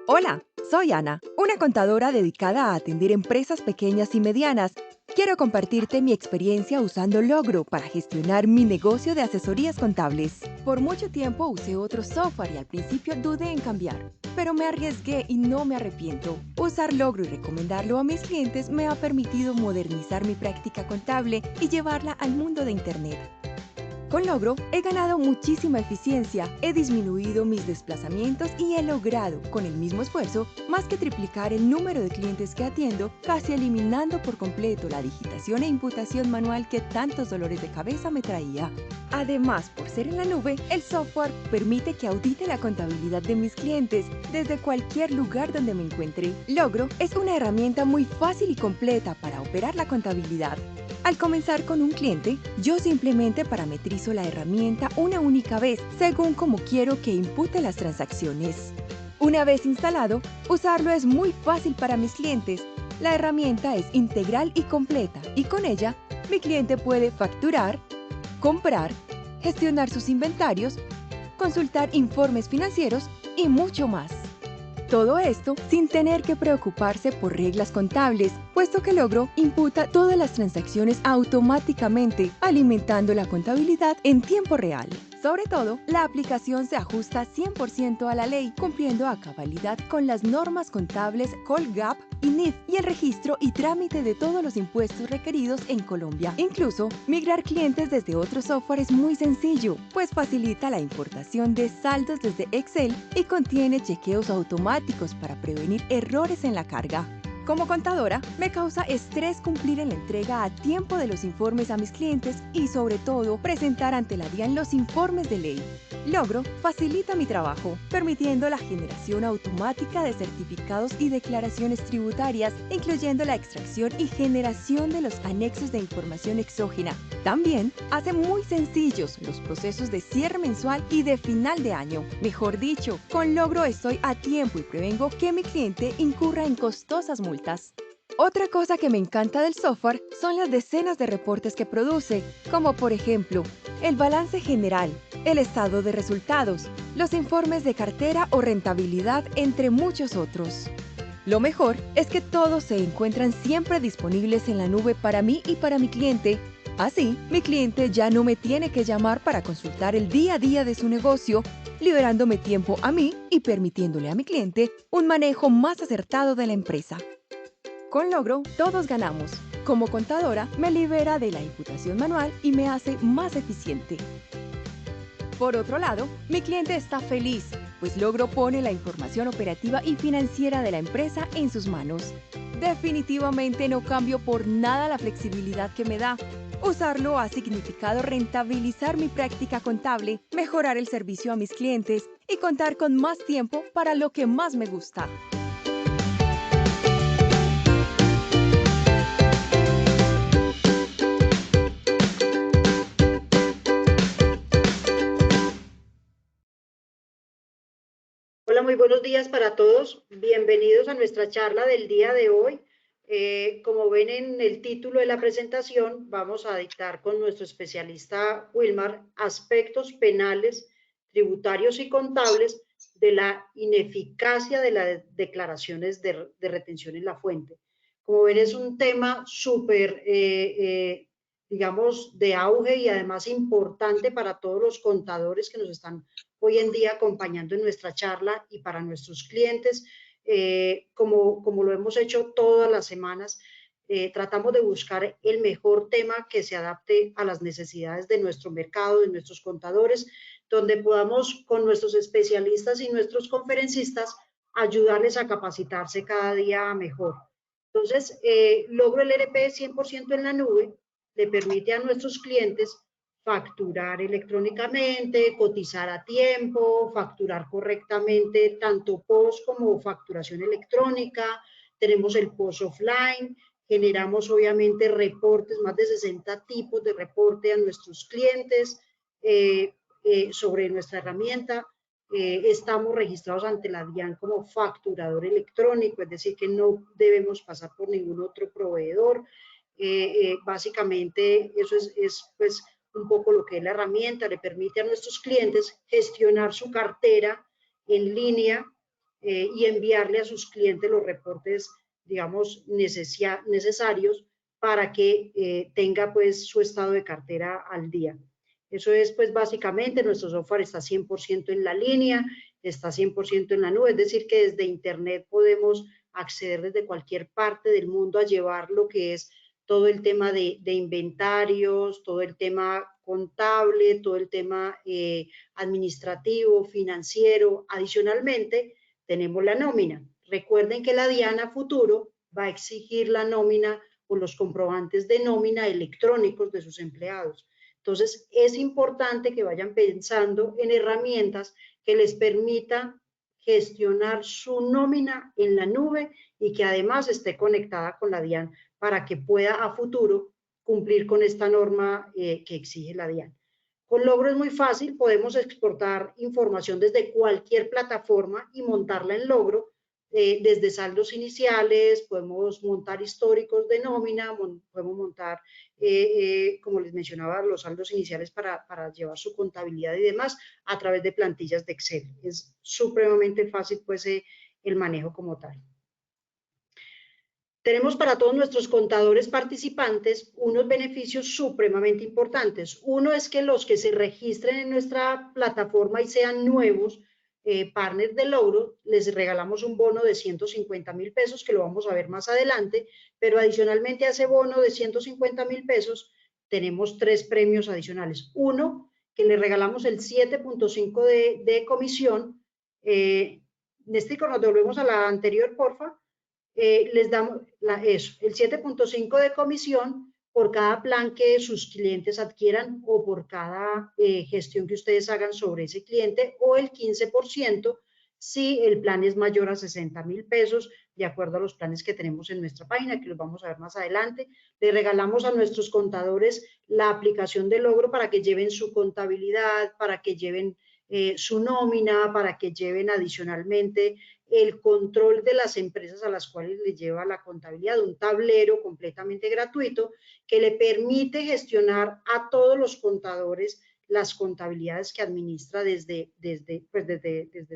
Hola, soy Ana, una contadora dedicada a atender empresas pequeñas y medianas. Quiero compartirte mi experiencia usando Logro para gestionar mi negocio de asesorías contables. Por mucho tiempo usé otro software y al principio dudé en cambiar, pero me arriesgué y no me arrepiento. Usar Logro y recomendarlo a mis clientes me ha permitido modernizar mi práctica contable y llevarla al mundo de Internet. Con Logro he ganado muchísima eficiencia, he disminuido mis desplazamientos y he logrado, con el mismo esfuerzo, más que triplicar el número de clientes que atiendo, casi eliminando por completo la digitación e imputación manual que tantos dolores de cabeza me traía. Además, por ser en la nube, el software permite que audite la contabilidad de mis clientes desde cualquier lugar donde me encuentre. Logro es una herramienta muy fácil y completa para operar la contabilidad. Al comenzar con un cliente, yo simplemente parametrizo la herramienta una única vez, según como quiero que impute las transacciones. Una vez instalado, usarlo es muy fácil para mis clientes. La herramienta es integral y completa, y con ella, mi cliente puede facturar, comprar, gestionar sus inventarios, consultar informes financieros y mucho más. Todo esto sin tener que preocuparse por reglas contables, puesto que Logro imputa todas las transacciones automáticamente, alimentando la contabilidad en tiempo real. Sobre todo, la aplicación se ajusta 100% a la ley, cumpliendo a cabalidad con las normas contables Colgap y NIF y el registro y trámite de todos los impuestos requeridos en Colombia. Incluso, migrar clientes desde otro software es muy sencillo, pues facilita la importación de saldos desde Excel y contiene chequeos automáticos para prevenir errores en la carga. Como contadora, me causa estrés cumplir en la entrega a tiempo de los informes a mis clientes y, sobre todo, presentar ante la DIAN los informes de ley. Logro facilita mi trabajo, permitiendo la generación automática de certificados y declaraciones tributarias, incluyendo la extracción y generación de los anexos de información exógena. También hace muy sencillos los procesos de cierre mensual y de final de año. Mejor dicho, con Logro estoy a tiempo y prevengo que mi cliente incurra en costosas multas. Otra cosa que me encanta del software son las decenas de reportes que produce, como por ejemplo, el balance general, el estado de resultados, los informes de cartera o rentabilidad, entre muchos otros. Lo mejor es que todos se encuentran siempre disponibles en la nube para mí y para mi cliente. Así, mi cliente ya no me tiene que llamar para consultar el día a día de su negocio, liberándome tiempo a mí y permitiéndole a mi cliente un manejo más acertado de la empresa. Con Logro, todos ganamos. Como contadora, me libera de la imputación manual y me hace más eficiente. Por otro lado, mi cliente está feliz, pues Logro pone la información operativa y financiera de la empresa en sus manos. Definitivamente no cambio por nada la flexibilidad que me da. Usarlo ha significado rentabilizar mi práctica contable, mejorar el servicio a mis clientes y contar con más tiempo para lo que más me gusta. Hola, muy buenos días para todos. Bienvenidos a nuestra charla del día de hoy. Como ven en el título de la presentación, vamos a dictar con nuestro especialista Wilmar aspectos penales, tributarios y contables de la ineficacia de las declaraciones de retención en la fuente. Como ven, es un tema súper, digamos, de auge y además importante para todos los contadores que nos están hoy en día acompañando en nuestra charla y para nuestros clientes, como lo hemos hecho todas las semanas. Tratamos de buscar el mejor tema que se adapte a las necesidades de nuestro mercado, de nuestros contadores, donde podamos con nuestros especialistas y nuestros conferencistas ayudarles a capacitarse cada día mejor. Entonces, Logro el ERP 100% en la nube le permite a nuestros clientes facturar electrónicamente, cotizar a tiempo, facturar correctamente tanto POS como facturación electrónica. Tenemos el POS offline, generamos obviamente reportes, más de 60 tipos de reporte a nuestros clientes sobre nuestra herramienta. Estamos registrados ante la DIAN como facturador electrónico, es decir, que no debemos pasar por ningún otro proveedor. Básicamente eso es pues un poco lo que es la herramienta, le permite a nuestros clientes gestionar su cartera en línea y enviarle a sus clientes los reportes, digamos, necesarios para que tenga pues su estado de cartera al día. Eso es pues básicamente, nuestro software está 100% en la línea, está 100% en la nube, es decir que desde internet podemos acceder desde cualquier parte del mundo a llevar lo que es todo el tema de inventarios, todo el tema contable, todo el tema administrativo, financiero. Adicionalmente, tenemos la nómina. Recuerden que la DIAN a futuro va a exigir la nómina o los comprobantes de nómina electrónicos de sus empleados. Entonces, es importante que vayan pensando en herramientas que les permita gestionar su nómina en la nube y que además esté conectada con la DIAN para que pueda a futuro cumplir con esta norma que exige la DIAN. Con Logro es muy fácil, podemos exportar información desde cualquier plataforma y montarla en Logro, desde saldos iniciales, podemos montar históricos de nómina, podemos montar, como les mencionaba, los saldos iniciales para llevar su contabilidad y demás a través de plantillas de Excel. Es supremamente fácil pues el manejo como tal. Tenemos para todos nuestros contadores participantes unos beneficios supremamente importantes. Uno es que los que se registren en nuestra plataforma y sean nuevos partners de Logro, les regalamos un bono de 150,000 pesos, que lo vamos a ver más adelante, pero adicionalmente a ese bono de 150,000 pesos, tenemos 3 premios adicionales. Uno, que le regalamos el 7.5 de comisión. Néstor, nos devolvemos a la anterior, porfa. Les damos eso, el 7.5 de comisión por cada plan que sus clientes adquieran o por cada gestión que ustedes hagan sobre ese cliente, o el 15% si el plan es mayor a 60,000 pesos, de acuerdo a los planes que tenemos en nuestra página, que los vamos a ver más adelante. Le regalamos a nuestros contadores la aplicación de Logro para que lleven su contabilidad, para que lleven su nómina, para que lleven adicionalmente el control de las empresas a las cuales le lleva la contabilidad, un tablero completamente gratuito que le permite gestionar a todos los contadores las contabilidades que administra desde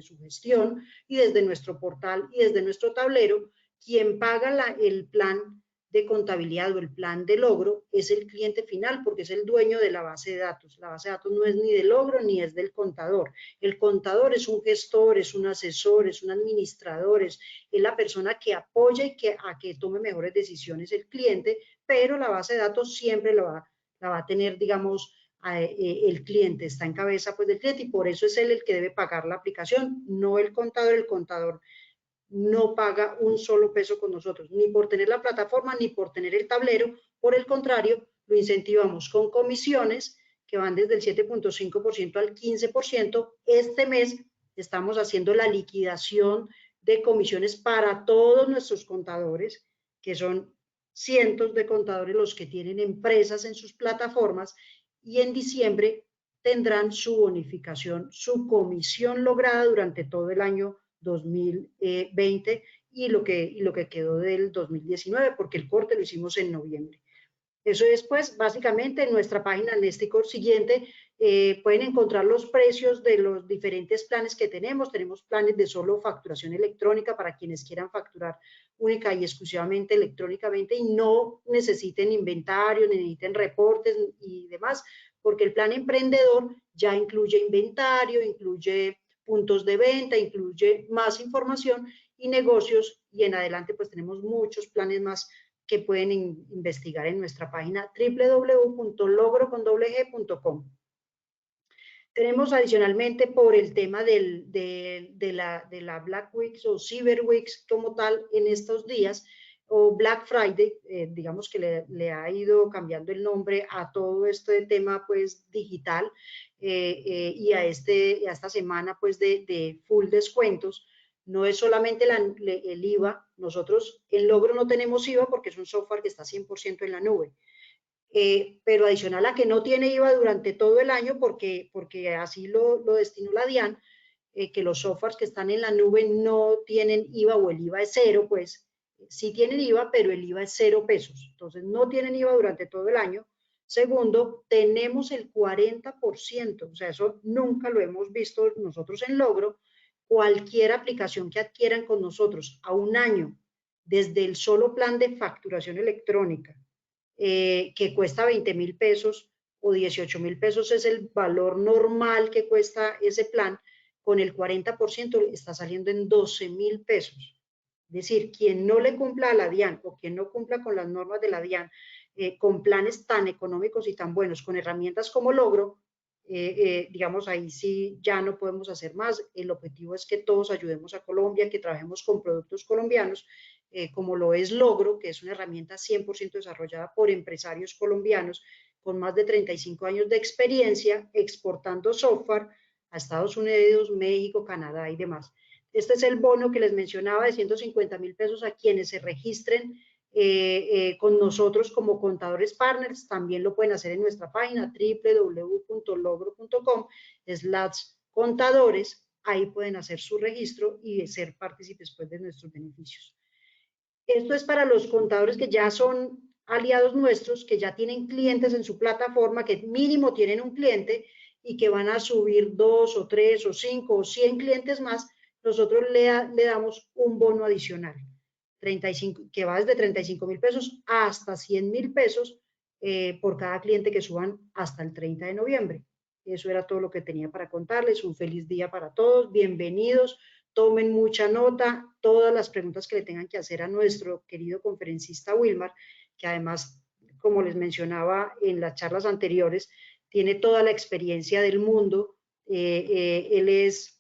su gestión y desde nuestro portal y desde nuestro tablero. Quien paga el plan de contabilidad o el plan de Logro es el cliente final, porque es el dueño de la base de datos. La base de datos no es ni de Logro ni es del contador. El contador es un gestor, es un asesor, es un administrador, es la persona que apoya y a que tome mejores decisiones el cliente, pero la base de datos siempre la va a tener, digamos, el cliente, está en cabeza pues del cliente, y por eso es él el que debe pagar la aplicación, no el contador. El contador no paga un solo peso con nosotros, ni por tener la plataforma, ni por tener el tablero. Por el contrario, lo incentivamos con comisiones que van desde el 7.5% al 15%. Este mes estamos haciendo la liquidación de comisiones para todos nuestros contadores, que son cientos de contadores los que tienen empresas en sus plataformas, y en diciembre tendrán su bonificación, su comisión lograda durante todo el año 2020 y lo que quedó del 2019, porque el corte lo hicimos en noviembre. Eso es, pues, básicamente en nuestra página Nesticor siguiente. Pueden encontrar los precios de los diferentes planes que tenemos. Tenemos planes de solo facturación electrónica para quienes quieran facturar única y exclusivamente electrónicamente y no necesiten inventario, necesiten reportes y demás, porque el plan emprendedor ya incluye inventario, incluye puntos de venta, incluye más información y negocios, y en adelante pues tenemos muchos planes más que pueden investigar en nuestra página www.logrocondobleg.com. Tenemos adicionalmente, por el tema de la Black Week o Cyber Weeks como tal en estos días, o Black Friday, digamos que le ha ido cambiando el nombre a todo este tema pues digital, y a esta semana pues de full descuentos. No es solamente el IVA. Nosotros en Logro no tenemos IVA porque es un software que está 100% en la nube. Pero adicional a que no tiene IVA durante todo el año, porque así lo destinó la DIAN, que los softwares que están en la nube no tienen IVA, o el IVA es cero, pues sí tienen IVA, pero el IVA es 0 pesos. Entonces no tienen IVA durante todo el año. Segundo, tenemos el 40%, o sea, eso nunca lo hemos visto nosotros en Logro, cualquier aplicación que adquieran con nosotros a un año, desde el solo plan de facturación electrónica, que cuesta 20.000 pesos o 18.000 pesos es el valor normal que cuesta ese plan, con el 40% está saliendo en 12.000 pesos. Es decir, quien no le cumpla a la DIAN o quien no cumpla con las normas de la DIAN, con planes tan económicos y tan buenos, con herramientas como Logro, digamos, ahí sí ya no podemos hacer más. El objetivo es que todos ayudemos a Colombia, que trabajemos con productos colombianos, como lo es Logro, que es una herramienta 100% desarrollada por empresarios colombianos con más de 35 años de experiencia exportando software a Estados Unidos, México, Canadá y demás. Este es el bono que les mencionaba de 150.000 pesos a quienes se registren con nosotros como contadores partners. También lo pueden hacer en nuestra página www.logro.com/contadores. Ahí pueden hacer su registro y ser partícipes pues, de nuestros beneficios. Esto es para los contadores que ya son aliados nuestros, que ya tienen clientes en su plataforma, que mínimo tienen un cliente y que van a subir 2 o 3 o 5 o 100 clientes más. Nosotros le damos un bono adicional, 35, que va desde 35.000 pesos hasta 100.000 pesos por cada cliente que suban hasta el 30 de noviembre. Eso era todo lo que tenía para contarles. Un feliz día para todos. Bienvenidos. Tomen mucha nota. Todas las preguntas que le tengan que hacer a nuestro querido conferencista Wilmar, que además, como les mencionaba en las charlas anteriores, tiene toda la experiencia del mundo. Él es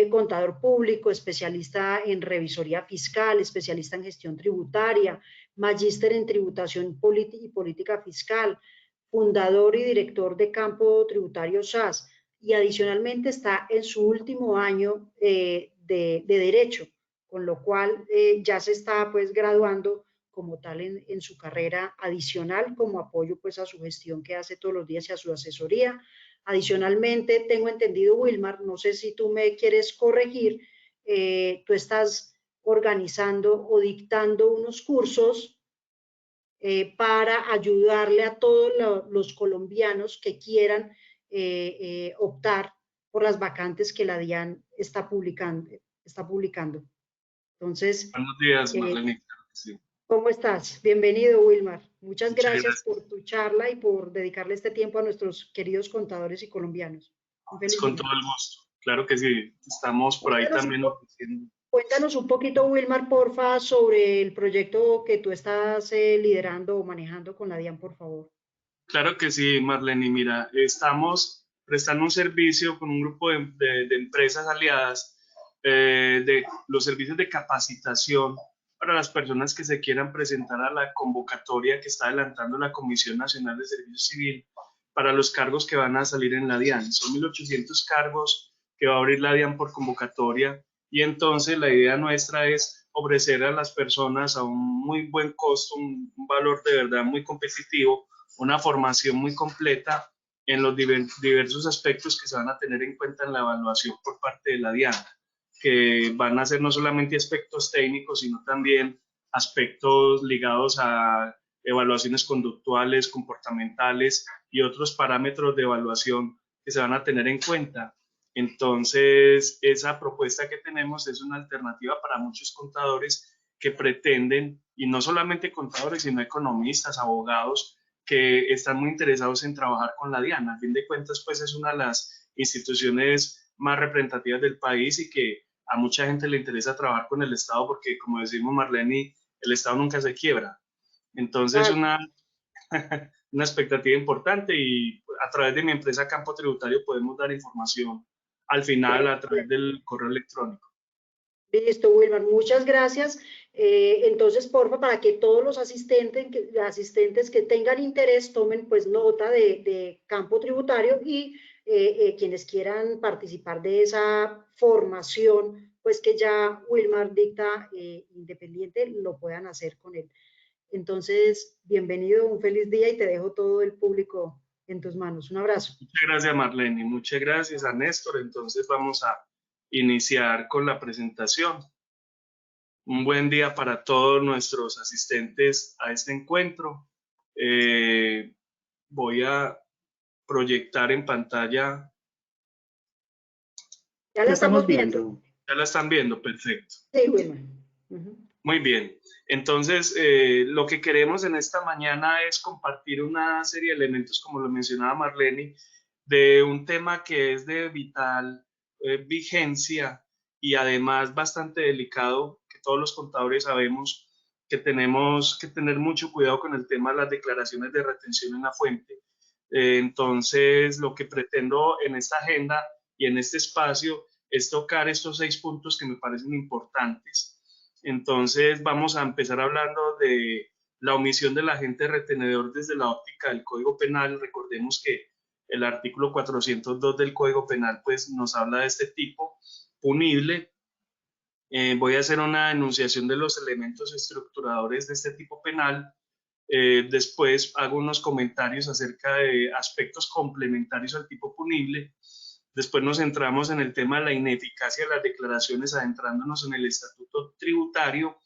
contador público, especialista en revisoría fiscal, especialista en gestión tributaria, magíster en tributación y política fiscal, fundador y director de Campo Tributario SAS, y adicionalmente está en su último año de Derecho, con lo cual ya se está pues graduando como tal en su carrera adicional como apoyo pues a su gestión que hace todos los días y a su asesoría. Adicionalmente, tengo entendido, Wilmar, no sé si tú me quieres corregir, tú estás organizando o dictando unos cursos para ayudarle a todos los colombianos que quieran optar por las vacantes que la DIAN está publicando. Entonces, buenos días, Marlene. Sí. ¿cómo estás? Bienvenido, Wilmar. Muchas Muchas gracias gracias. por tu charla y por dedicarle este tiempo a nuestros queridos contadores y colombianos. Un feliz Con día. todo el gusto. Claro que sí. Estamos por ahí también ofreciendo. Cuéntanos un poquito, Wilmar, porfa, sobre el proyecto que tú estás liderando o manejando con la DIAN, por favor. Claro que sí, Marlene. Mira, estamos prestando un servicio con un grupo de empresas aliadas de los servicios de capacitación para las personas que se quieran presentar a la convocatoria que está adelantando la Comisión Nacional de Servicio Civil para los cargos que van a salir en la DIAN. Son 1.800 cargos que va a abrir la DIAN por convocatoria y entonces la idea nuestra es ofrecer a las personas a un muy buen costo, un valor de verdad muy competitivo, una formación muy completa en los diversos aspectos que se van a tener en cuenta en la evaluación por parte de la DIAN, que van a ser no solamente aspectos técnicos, sino también aspectos ligados a evaluaciones conductuales, comportamentales y otros parámetros de evaluación que se van a tener en cuenta. Entonces, esa propuesta que tenemos es una alternativa para muchos contadores que pretenden, y no solamente contadores, sino economistas, abogados, que están muy interesados en trabajar con la DIAN. A fin de cuentas, pues es una de las instituciones más representativas del país y que a mucha gente le interesa trabajar con el Estado porque, como decimos Marlene, el Estado nunca se quiebra. Entonces, Claro. una expectativa importante y a través de mi empresa Campo Tributario podemos dar información al final a través del correo electrónico. Listo, Wilmar, muchas gracias. Entonces, porfa, para que todos los asistentes que tengan interés tomen pues nota de campo tributario y quienes quieran participar de esa formación, pues que ya Wilmar dicta independiente, lo puedan hacer con él. Entonces, bienvenido, un feliz día y te dejo todo el público en tus manos. Un abrazo. Muchas gracias, Marlene. Muchas gracias a Néstor. Entonces vamos a iniciar con la presentación. Un buen día para todos nuestros asistentes a este encuentro. Voy a proyectar en pantalla Ya la estamos viendo. Ya la están viendo, perfecto. Sí, Wilmer. Muy bien. Entonces, lo que queremos en esta mañana es compartir una serie de elementos, como lo mencionaba Marlene, de un tema que es de vital vigencia y además bastante delicado, que todos los contadores sabemos que tenemos que tener mucho cuidado con el tema de las declaraciones de retención en la fuente. Entonces, lo que pretendo en esta agenda y en este espacio es tocar estos 6 puntos que me parecen importantes. Entonces, vamos a empezar hablando de la omisión del agente retenedor desde la óptica del Código Penal. Recordemos que el artículo 402 del Código Penal pues, nos habla de este tipo punible. Voy a hacer una enunciación de los elementos estructuradores de este tipo penal. Después hago unos comentarios acerca de aspectos complementarios al tipo punible. Después nos centramos en el tema de la ineficacia de las declaraciones, adentrándonos en el estatuto tributario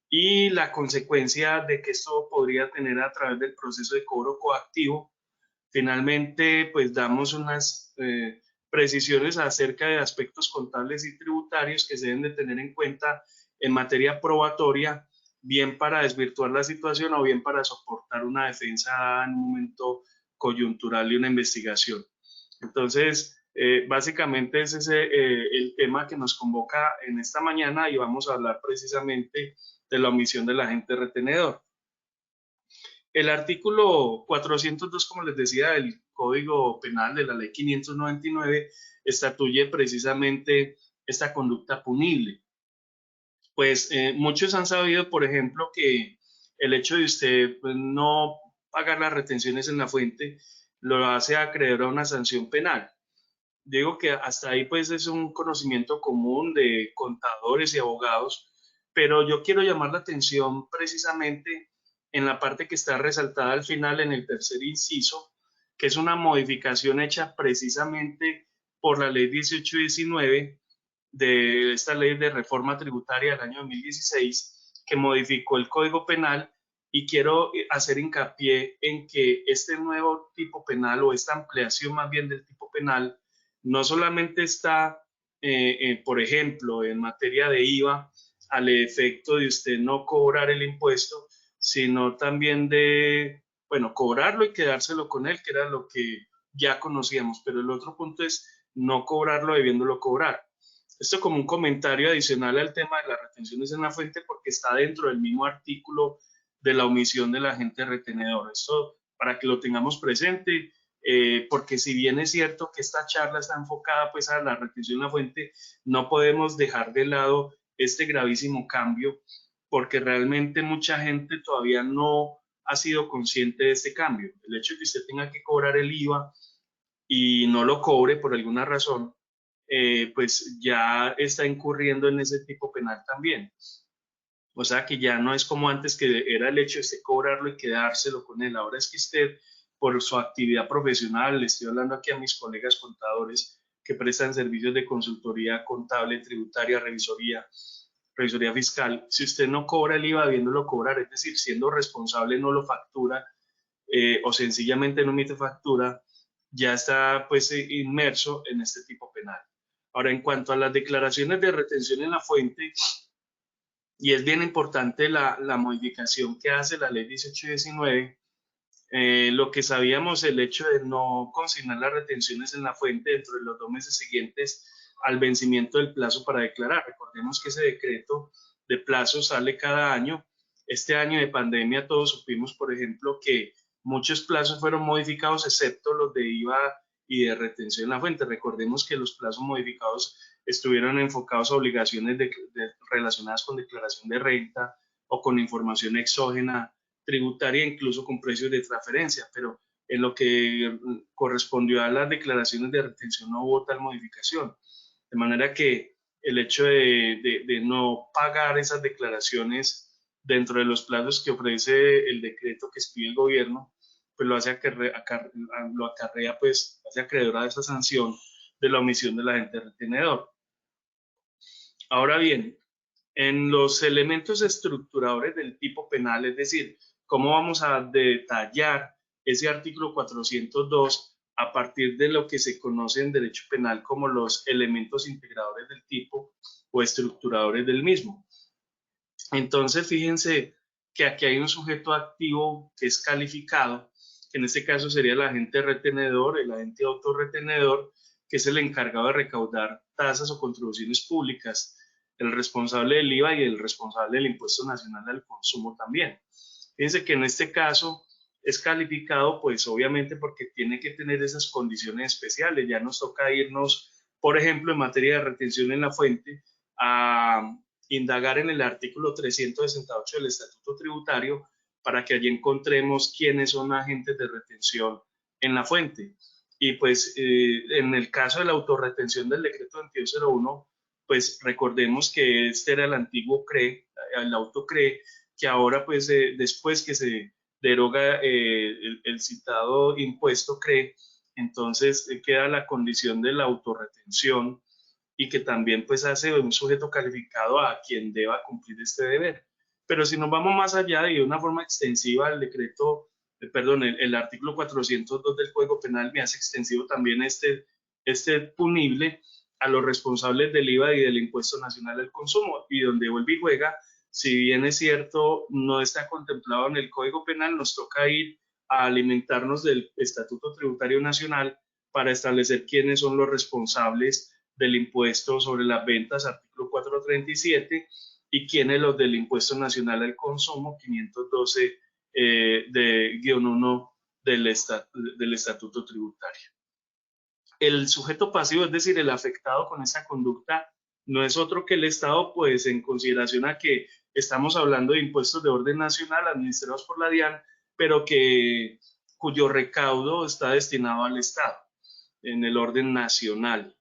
y la consecuencia de que esto podría tener a través del proceso de cobro coactivo. Finalmente, pues damos unas precisiones acerca de aspectos contables y tributarios que se deben de tener en cuenta en materia probatoria, bien para desvirtuar la situación o bien para soportar una defensa en un momento coyuntural y una investigación. Entonces, básicamente ese es el tema que nos convoca en esta mañana y vamos a hablar precisamente de la omisión del agente retenedor. El artículo 402, como les decía, del Código Penal de la Ley 599, estatuye precisamente esta conducta punible. Pues muchos han sabido, por ejemplo, que el hecho de usted pues, no pagar las retenciones en la fuente lo hace acreedor a una sanción penal. Digo que hasta ahí pues es un conocimiento común de contadores y abogados, pero yo quiero llamar la atención precisamente en la parte que está resaltada al final en el tercer inciso, que es una modificación hecha precisamente por la ley 1819 de esta ley de reforma tributaria del año 2016, que modificó el Código Penal, y quiero hacer hincapié en que este nuevo tipo penal o esta ampliación más bien del tipo penal no solamente está, por ejemplo, en materia de IVA, al efecto de usted no cobrar el impuesto, sino también de, bueno, cobrarlo y quedárselo con él, que era lo que ya conocíamos, pero el otro punto es no cobrarlo debiéndolo cobrar. Esto como un comentario adicional al tema de las retenciones en la fuente, porque está dentro del mismo artículo de la omisión del agente retenedor. Esto para que lo tengamos presente, porque si bien es cierto que esta charla está enfocada pues a la retención en la fuente, no podemos dejar de lado este gravísimo cambio, porque realmente mucha gente todavía no ha sido consciente de este cambio. El hecho de que usted tenga que cobrar el IVA y no lo cobre por alguna razón, pues ya está incurriendo en ese tipo penal también. O sea que ya no es como antes, que era el hecho de usted cobrarlo y quedárselo con él. Ahora es que usted, por su actividad profesional, le estoy hablando aquí a mis colegas contadores que prestan servicios de consultoría contable, tributaria, revisoría fiscal, si usted no cobra el IVA debiéndolo cobrar, es decir, siendo responsable no lo factura, o sencillamente no emite factura, ya está pues inmerso en este tipo penal. Ahora, en cuanto a las declaraciones de retención en la fuente, y es bien importante la modificación que hace la ley 1819, lo que sabíamos, el hecho de no consignar las retenciones en la fuente dentro de los 2 meses siguientes al vencimiento del plazo para declarar. Recordemos que ese decreto de plazo sale cada año. Este año de pandemia todos supimos, por ejemplo, que muchos plazos fueron modificados, excepto los de IVA y de retención en la fuente. Recordemos que los plazos modificados estuvieron enfocados a obligaciones relacionadas con declaración de renta o con información exógena tributaria, incluso con precios de transferencia, pero en lo que correspondió a las declaraciones de retención no hubo tal modificación. De manera que el hecho de no pagar esas declaraciones dentro de los plazos que ofrece el decreto que expide el gobierno, pues lo acarrea, pues hace acreedor a esa sanción de la omisión del agente retenedor. Ahora bien, en los elementos estructuradores del tipo penal, es decir, cómo vamos a detallar ese artículo 402, a partir de lo que se conoce en derecho penal como los elementos integradores del tipo o estructuradores del mismo. Entonces, fíjense que aquí hay un sujeto activo que es calificado, que en este caso sería el agente retenedor, el agente autorretenedor, que es el encargado de recaudar tasas o contribuciones públicas, el responsable del IVA y el responsable del Impuesto Nacional al Consumo también. Fíjense que en este caso es calificado, pues obviamente porque tiene que tener esas condiciones especiales. Ya nos toca irnos, por ejemplo, en materia de retención en la fuente, a indagar en el artículo 368 del Estatuto Tributario para que allí encontremos quiénes son agentes de retención en la fuente. Y pues en el caso de la autorretención del decreto 2201, pues recordemos que este era el antiguo CRE, el autoCRE, que ahora pues después que se deroga el citado impuesto CRE, entonces queda la condición de la autorretención y que también pues hace un sujeto calificado a quien deba cumplir este deber. Pero si nos vamos más allá y de una forma extensiva, el decreto, el artículo 402 del Código Penal me hace extensivo también este punible a los responsables del IVA y del Impuesto Nacional al Consumo, y donde vuelve y juega, si bien es cierto, no está contemplado en el Código Penal, nos toca ir a alimentarnos del Estatuto Tributario Nacional para establecer quiénes son los responsables del impuesto sobre las ventas, artículo 437, y quiénes los del Impuesto Nacional al Consumo, 512 de guión 1 del Estatuto Tributario. El sujeto pasivo, es decir, el afectado con esa conducta, no es otro que el Estado, pues en consideración a que estamos hablando de impuestos de orden nacional administrados por la DIAN, pero cuyo recaudo está destinado al Estado en el orden nacional.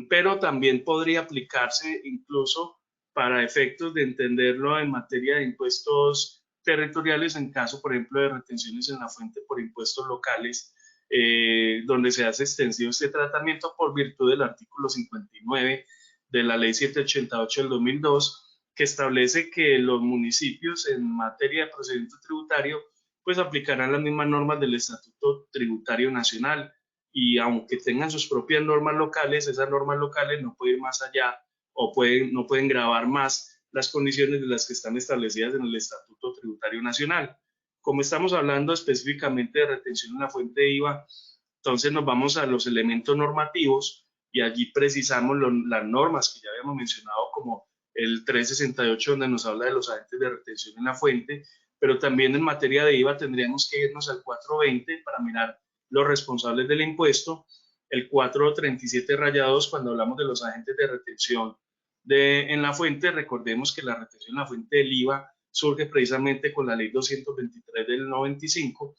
Pero también podría aplicarse incluso para efectos de entenderlo en materia de impuestos territoriales en caso, por ejemplo, de retenciones en la fuente por impuestos locales, donde se hace extensivo este tratamiento por virtud del artículo 59 de la ley 788 del 2002, que establece que los municipios en materia de procedimiento tributario pues aplicarán las mismas normas del Estatuto Tributario Nacional, y aunque tengan sus propias normas locales, esas normas locales no pueden ir más allá o no pueden gravar más las condiciones de las que están establecidas en el Estatuto Tributario Nacional. Como estamos hablando específicamente de retención en la fuente de IVA, entonces nos vamos a los elementos normativos y allí precisamos las normas que ya habíamos mencionado, como el 368, donde nos habla de los agentes de retención en la fuente, pero también en materia de IVA tendríamos que irnos al 420 para mirar los responsables del impuesto, el 437 rayados cuando hablamos de los agentes de retención en la fuente. Recordemos que la retención en la fuente del IVA surge precisamente con la ley 223 del 95,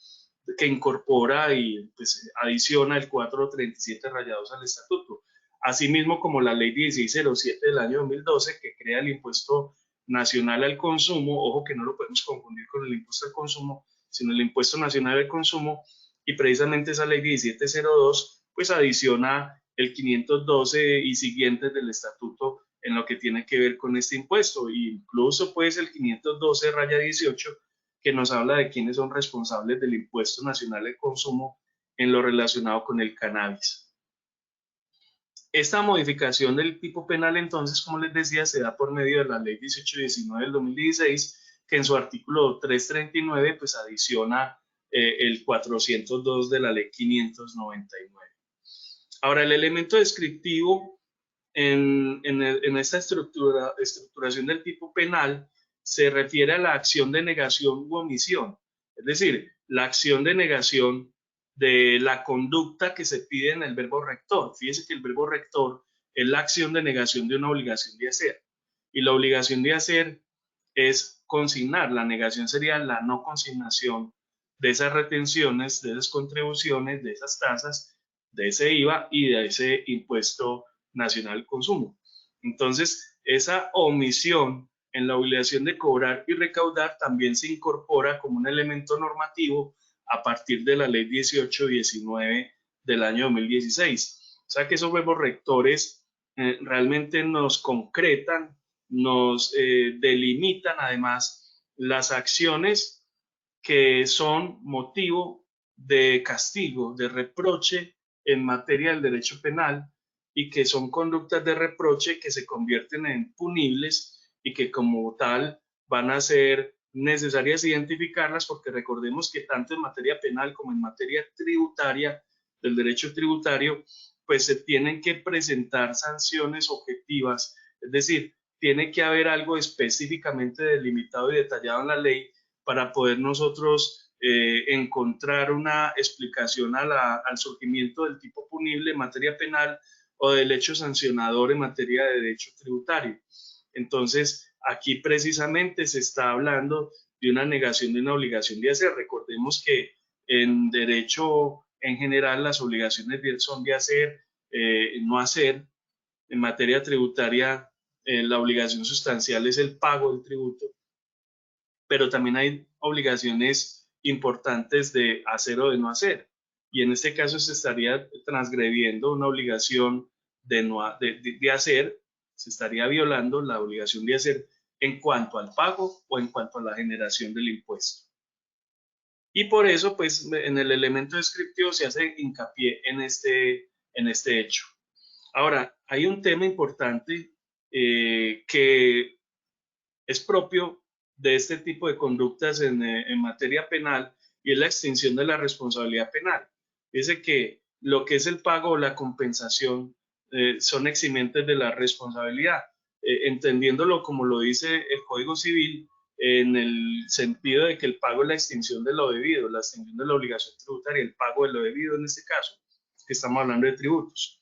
que incorpora y pues adiciona el 437 rayados al estatuto. Asimismo, como la ley 1607 del año 2012, que crea el impuesto nacional al consumo, ojo que no lo podemos confundir con el impuesto al consumo, sino el impuesto nacional al consumo, y precisamente esa ley 1702 pues adiciona el 512 y siguientes del estatuto en lo que tiene que ver con este impuesto, e incluso pues el 512 raya 18 que nos habla de quiénes son responsables del impuesto nacional al consumo en lo relacionado con el cannabis. Esta modificación del tipo penal, entonces, como les decía, se da por medio de la ley 1819 del 2016, que en su artículo 339 pues adiciona el 402 de la ley 599. Ahora, el elemento descriptivo en esta estructuración del tipo penal se refiere a la acción de negación u omisión, es decir, la acción de negación de la conducta que se pide en el verbo rector. Fíjese que el verbo rector es la acción de negación de una obligación de hacer, y la obligación de hacer es consignar. La negación sería la no consignación de esas retenciones, de esas contribuciones, de esas tasas, de ese IVA y de ese impuesto nacional al consumo. Entonces, esa omisión en la obligación de cobrar y recaudar también se incorpora como un elemento normativo a partir de la ley 1819 del año 2016. O sea que esos verbos rectores realmente nos concretan, nos delimitan además las acciones que son motivo de castigo, de reproche en materia del derecho penal, y que son conductas de reproche que se convierten en punibles y que como tal van a ser necesarias identificarlas, porque recordemos que tanto en materia penal como en materia tributaria, del derecho tributario, pues se tienen que presentar sanciones objetivas, es decir, tiene que haber algo específicamente delimitado y detallado en la ley para poder nosotros encontrar una explicación al surgimiento del tipo punible en materia penal o del hecho sancionador en materia de derecho tributario. Entonces, aquí precisamente se está hablando de una negación de una obligación de hacer. Recordemos que en derecho en general las obligaciones son de hacer, no hacer. En materia tributaria, la obligación sustancial es el pago del tributo, pero también hay obligaciones importantes de hacer o de no hacer. Y en este caso se estaría transgrediendo una obligación de hacer, se estaría violando la obligación de hacer en cuanto al pago o en cuanto a la generación del impuesto. Y por eso, pues, en el elemento descriptivo se hace hincapié en este hecho. Ahora, hay un tema importante que es propio de este tipo de conductas en materia penal, y es la extinción de la responsabilidad penal. Dice que lo que es el pago o la compensación son eximentes de la responsabilidad, entendiéndolo como lo dice el Código Civil, en el sentido de que el pago es la extinción de lo debido, la extinción de la obligación tributaria, el pago de lo debido en este caso, que estamos hablando de tributos.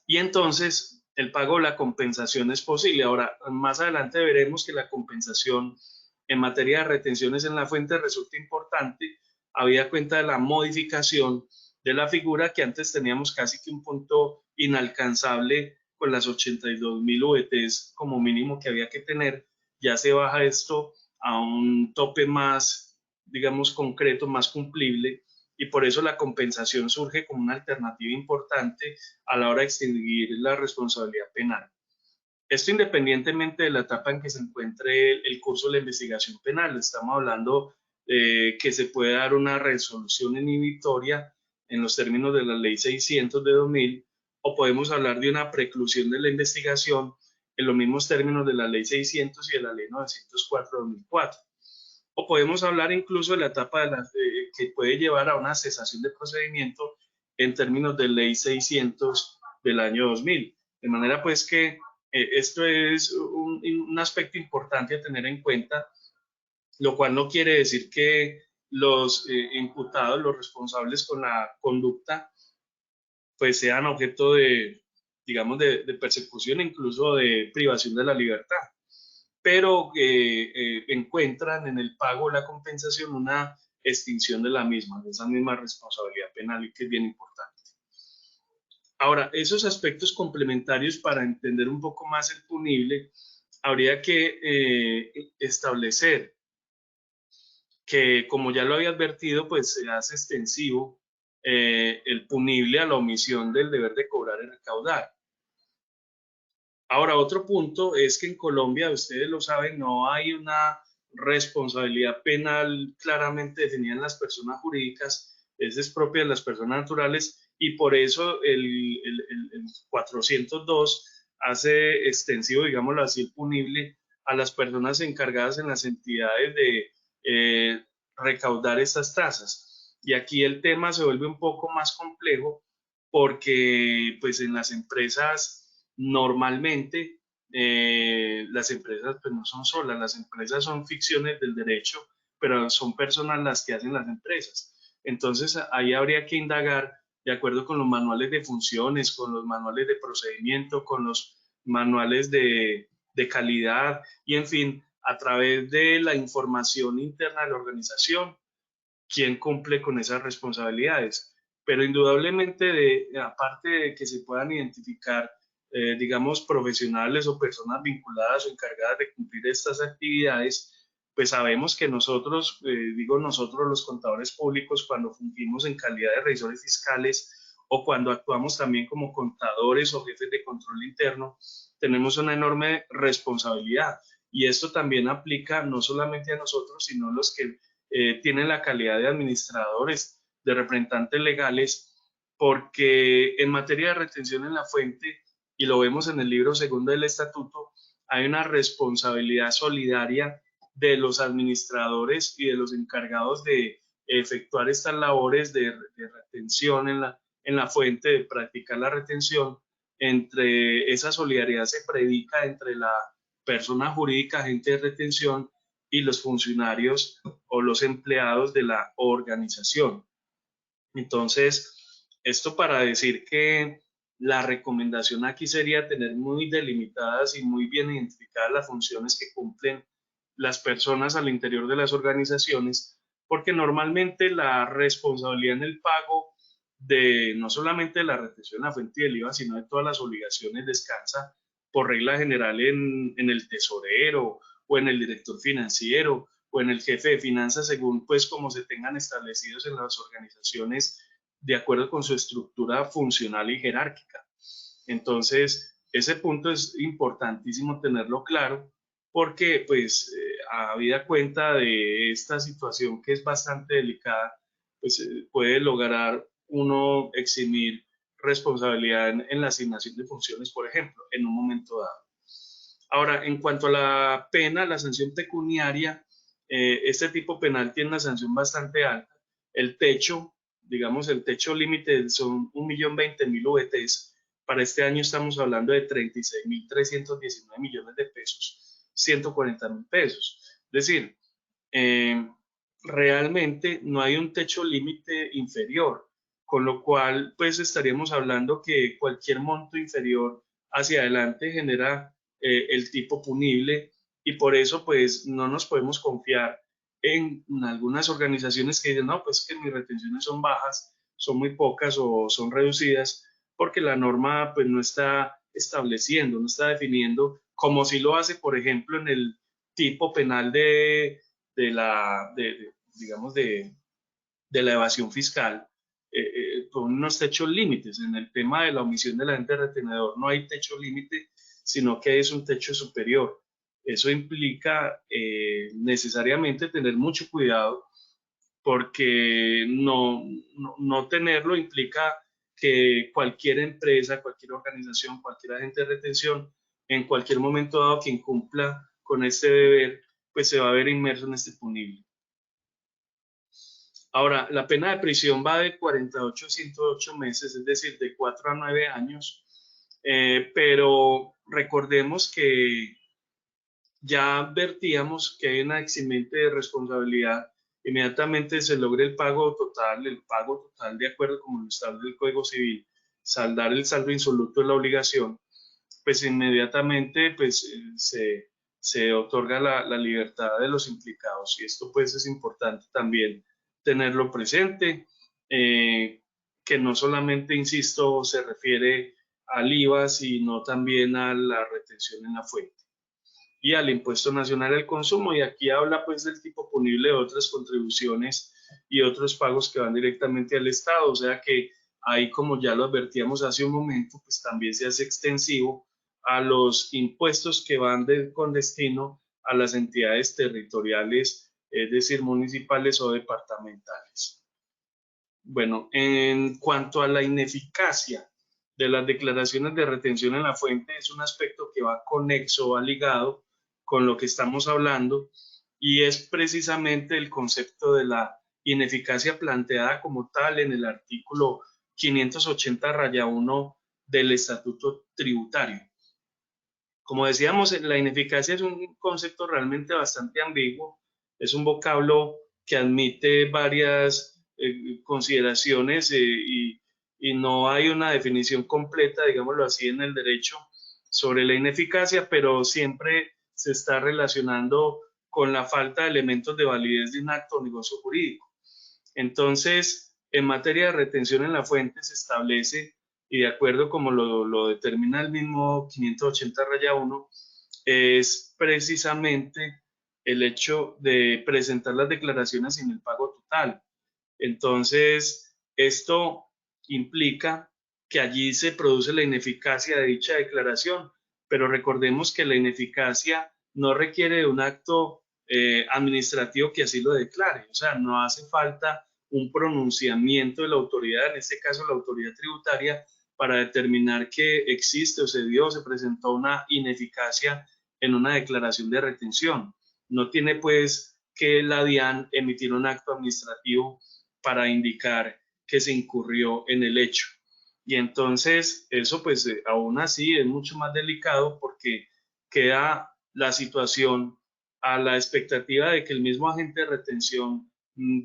Y entonces el pago o la compensación es posible. Ahora, más adelante veremos que la compensación en materia de retenciones en la fuente resulta importante, habida cuenta de la modificación de la figura, que antes teníamos casi que un punto inalcanzable con las 82.000 VTs como mínimo que había que tener. Ya se baja esto a un tope más, digamos, concreto, más cumplible, y por eso la compensación surge como una alternativa importante a la hora de extinguir la responsabilidad penal. Esto independientemente de la etapa en que se encuentre el curso de la investigación penal. Estamos hablando que se puede dar una resolución inhibitoria en los términos de la Ley 600 de 2000, o podemos hablar de una preclusión de la investigación en los mismos términos de la Ley 600 y de la Ley 904 de 2004. O podemos hablar incluso de la etapa que puede llevar a una cesación de procedimiento en términos de Ley 600 del año 2000. De manera pues que esto es un aspecto importante a tener en cuenta, lo cual no quiere decir que los imputados, los responsables con la conducta, pues sean objeto de, digamos, de persecución, incluso de privación de la libertad, pero encuentran en el pago o la compensación una extinción de la misma, de esa misma responsabilidad penal, y que es bien importante. Ahora, esos aspectos complementarios, para entender un poco más el punible, habría que establecer que, como ya lo había advertido, pues se hace extensivo el punible a la omisión del deber de cobrar y recaudar. Ahora, otro punto es que en Colombia, ustedes lo saben, no hay una responsabilidad penal claramente definida en las personas jurídicas, esa es propia de las personas naturales, y por eso el 402 hace extensivo, digámoslo así, el punible a las personas encargadas en las entidades de recaudar estas tasas. Y aquí el tema se vuelve un poco más complejo, porque pues en las empresas normalmente las empresas pues no son solas, las empresas son ficciones del derecho, pero son personas las que hacen las empresas. Entonces ahí habría que indagar de acuerdo con los manuales de funciones, con los manuales de procedimiento, con los manuales de calidad, y en fin, a través de la información interna de la organización, quién cumple con esas responsabilidades. Pero indudablemente, aparte de que se puedan identificar, digamos, profesionales o personas vinculadas o encargadas de cumplir estas actividades, pues sabemos que nosotros, digo nosotros los contadores públicos, cuando fungimos en calidad de revisores fiscales o cuando actuamos también como contadores o jefes de control interno, tenemos una enorme responsabilidad. Y esto también aplica no solamente a nosotros, sino a los que tienen la calidad de administradores, de representantes legales, porque en materia de retención en la fuente, y lo vemos en el libro segundo del estatuto, hay una responsabilidad solidaria de los administradores y de los encargados de efectuar estas labores de retención en la fuente, de practicar la retención. Entre esa solidaridad se predica entre la persona jurídica, agente de retención, y los funcionarios o los empleados de la organización. Entonces, esto para decir que la recomendación aquí sería tener muy delimitadas y muy bien identificadas las funciones que cumplen las personas al interior de las organizaciones, porque normalmente la responsabilidad en el pago de no solamente de la retención de la fuente del IVA, sino de todas las obligaciones descansa por regla general en el tesorero o en el director financiero o en el jefe de finanzas, según pues como se tengan establecidos en las organizaciones de acuerdo con su estructura funcional y jerárquica. Entonces, ese punto es importantísimo tenerlo claro porque pues habida cuenta de esta situación que es bastante delicada, pues puede lograr uno eximir responsabilidad en la asignación de funciones, por ejemplo, en un momento dado. Ahora, en cuanto a la pena, la sanción pecuniaria, este tipo penal tiene una sanción bastante alta. El techo, digamos, el techo límite son 1.020.000 VTs. Para este año estamos hablando de 36.319 millones de pesos, 140.000 pesos. Es decir, realmente no hay un techo límite inferior, con lo cual pues estaríamos hablando que cualquier monto inferior hacia adelante genera el tipo punible, y por eso pues no nos podemos confiar en algunas organizaciones que dicen, no, pues que mis retenciones son bajas, son muy pocas o son reducidas, porque la norma pues no está estableciendo, no está definiendo, como si lo hace, por ejemplo, en el tipo penal digamos, de la evasión fiscal, con unos techos límites. En el tema de la omisión del agente retenedor no hay techo límite, sino que es un techo superior. Eso implica necesariamente tener mucho cuidado, porque no tenerlo implica que cualquier empresa, cualquier organización, cualquier agente de retención, en cualquier momento dado que incumpla con este deber, pues se va a ver inmerso en este punible. Ahora, la pena de prisión va de 48 a 108 meses, es decir, de 4 a 9 años, pero recordemos que ya advertíamos que hay una eximente de responsabilidad. Inmediatamente se logre el pago total de acuerdo como lo establece el Código Civil, saldar el saldo insoluto de la obligación, pues inmediatamente pues, se otorga la libertad de los implicados, y esto pues es importante también tenerlo presente, que no solamente, insisto, se refiere al IVA, sino también a la retención en la fuente y al impuesto nacional al consumo, y aquí habla pues del tipo punible de otras contribuciones y otros pagos que van directamente al Estado, o sea que ahí, como ya lo advertíamos hace un momento, pues también se hace extensivo a los impuestos que van con destino a las entidades territoriales, es decir, municipales o departamentales. Bueno, en cuanto a la ineficacia de las declaraciones de retención en la fuente, es un aspecto que va conexo, va ligado con lo que estamos hablando, y es precisamente el concepto de la ineficacia planteada como tal en el artículo 580-1 del Estatuto Tributario. Como decíamos, la ineficacia es un concepto realmente bastante ambiguo, es un vocablo que admite varias consideraciones y no hay una definición completa, digámoslo así, en el derecho sobre la ineficacia, pero siempre se está relacionando con la falta de elementos de validez de un acto o negocio jurídico. Entonces, en materia de retención en la fuente se establece, y de acuerdo como lo determina el mismo 580-1, es precisamente el hecho de presentar las declaraciones sin el pago total. Entonces, esto implica que allí se produce la ineficacia de dicha declaración, pero recordemos que la ineficacia no requiere de un acto administrativo que así lo declare. O sea, no hace falta un pronunciamiento de la autoridad, en este caso la autoridad tributaria, para determinar que existe o se dio o se presentó una ineficacia en una declaración de retención. No tiene pues que la DIAN emitir un acto administrativo para indicar que se incurrió en el hecho. Y entonces eso pues aún así es mucho más delicado porque queda la situación a la expectativa de que el mismo agente de retención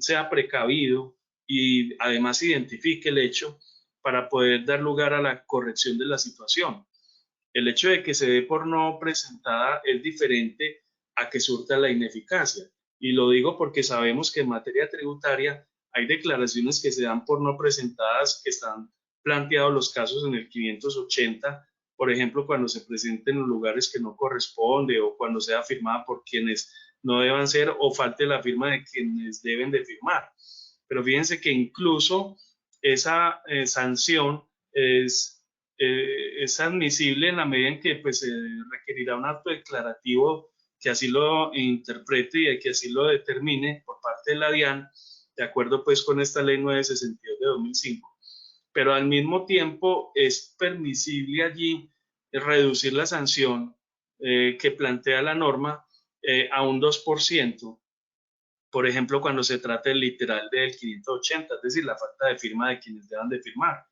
sea precavido y además identifique el hecho para poder dar lugar a la corrección de la situación. El hecho de que se dé por no presentada es diferente a que surta la ineficacia. Y lo digo porque sabemos que en materia tributaria hay declaraciones que se dan por no presentadas, que están planteados los casos en el 580, por ejemplo, cuando se presenten en los lugares que no corresponde o cuando sea firmada por quienes no deban ser o falte la firma de quienes deben de firmar. Pero fíjense que incluso esa sanción es admisible en la medida en que pues, se requerirá un acto declarativo que así lo interprete y que así lo determine por parte de la DIAN, de acuerdo pues con esta ley 962 de 2005. Pero al mismo tiempo es permisible allí reducir la sanción que plantea la norma a un 2%, por ejemplo, cuando se trata del literal del 580, es decir, la falta de firma de quienes deban de firmar.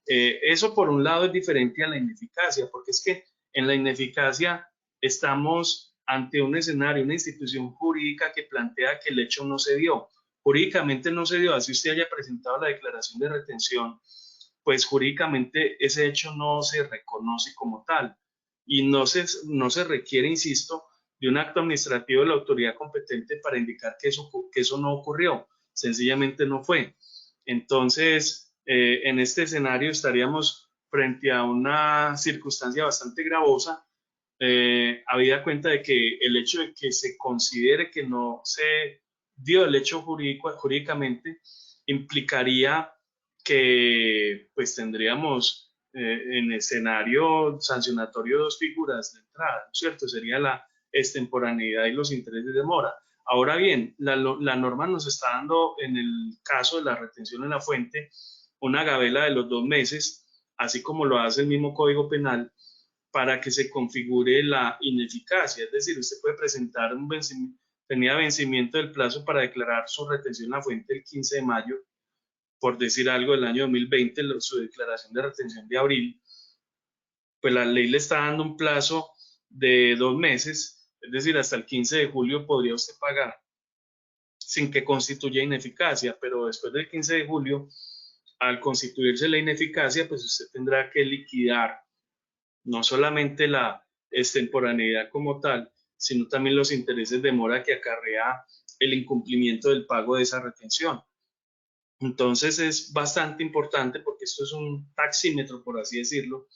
Eso por un lado es diferente a la ineficacia, porque es que en la ineficacia estamos ante un escenario, una institución jurídica que plantea que el hecho no se dio. Jurídicamente no se dio, así usted haya presentado la declaración de retención, pues jurídicamente ese hecho no se reconoce como tal y no se requiere, insisto, de un acto administrativo de la autoridad competente para indicar que eso no ocurrió, sencillamente no fue. Entonces, en este escenario estaríamos frente a una circunstancia bastante gravosa, habida cuenta de que el hecho de que se considere que no se dio el hecho jurídicamente implicaría que pues tendríamos en escenario sancionatorio dos figuras de entrada, ¿no es cierto? Sería la extemporaneidad y los intereses de mora. Ahora bien, la norma nos está dando, en el caso de la retención en la fuente, una gabela de los 2 meses, así como lo hace el mismo Código Penal, para que se configure la ineficacia. Es decir, usted puede presentar tenía vencimiento del plazo para declarar su retención en la fuente el 15 de mayo, por decir algo, del año 2020, su declaración de retención de abril, pues la ley le está dando un plazo de 2 meses, es decir, hasta el 15 de julio podría usted pagar sin que constituya ineficacia, pero después del 15 de julio, al constituirse la ineficacia, pues usted tendrá que liquidar no solamente la extemporaneidad como tal, sino también los intereses de mora que acarrea el incumplimiento del pago de esa retención. Entonces es bastante importante porque esto es un taxímetro, por así decirlo,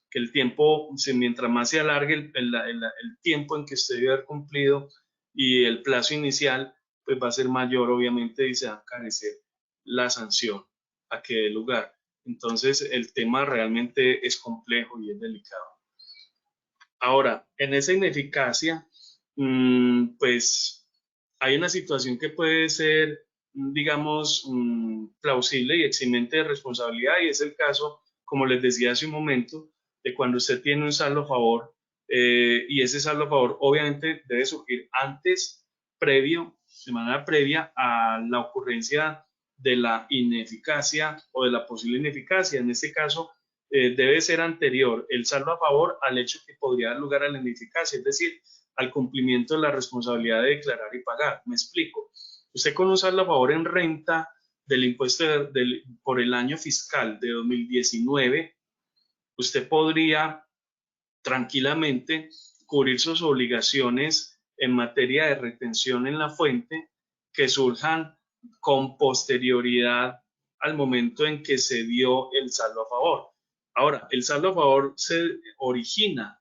que el tiempo, mientras más se alargue el tiempo en que usted debe haber cumplido y el plazo inicial, pues va a ser mayor, obviamente, y se va a encarecer la sanción a que dé lugar. Entonces el tema realmente es complejo y es delicado. Ahora, en esa ineficacia, pues hay una situación que puede ser, digamos, plausible y eximente de responsabilidad, y es el caso, como les decía hace un momento, de cuando usted tiene un saldo a favor, y ese saldo a favor obviamente debe surgir antes, de manera previa a la ocurrencia de la ineficacia o de la posible ineficacia. En este caso, debe ser anterior el saldo a favor al hecho que podría dar lugar a la ineficacia, es decir, al cumplimiento de la responsabilidad de declarar y pagar. Me explico. Usted con un saldo a favor en renta del impuesto por el año fiscal de 2019, usted podría tranquilamente cubrir sus obligaciones en materia de retención en la fuente que surjan con posterioridad al momento en que se dio el saldo a favor. Ahora, el saldo a favor se origina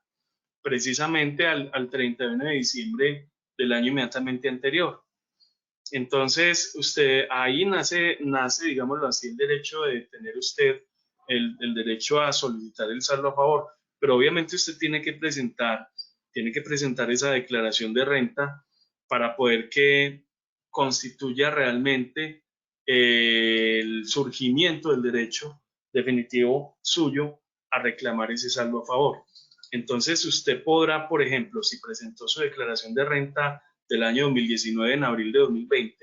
precisamente al 31 de diciembre del año inmediatamente anterior. Entonces, usted ahí nace, digámoslo así, el derecho de tener usted el derecho a solicitar el saldo a favor, pero obviamente usted tiene que presentar esa declaración de renta para poder que constituya realmente el surgimiento del derecho definitivo suyo a reclamar ese saldo a favor. Entonces, usted podrá, por ejemplo, si presentó su declaración de renta del año 2019 en abril de 2020,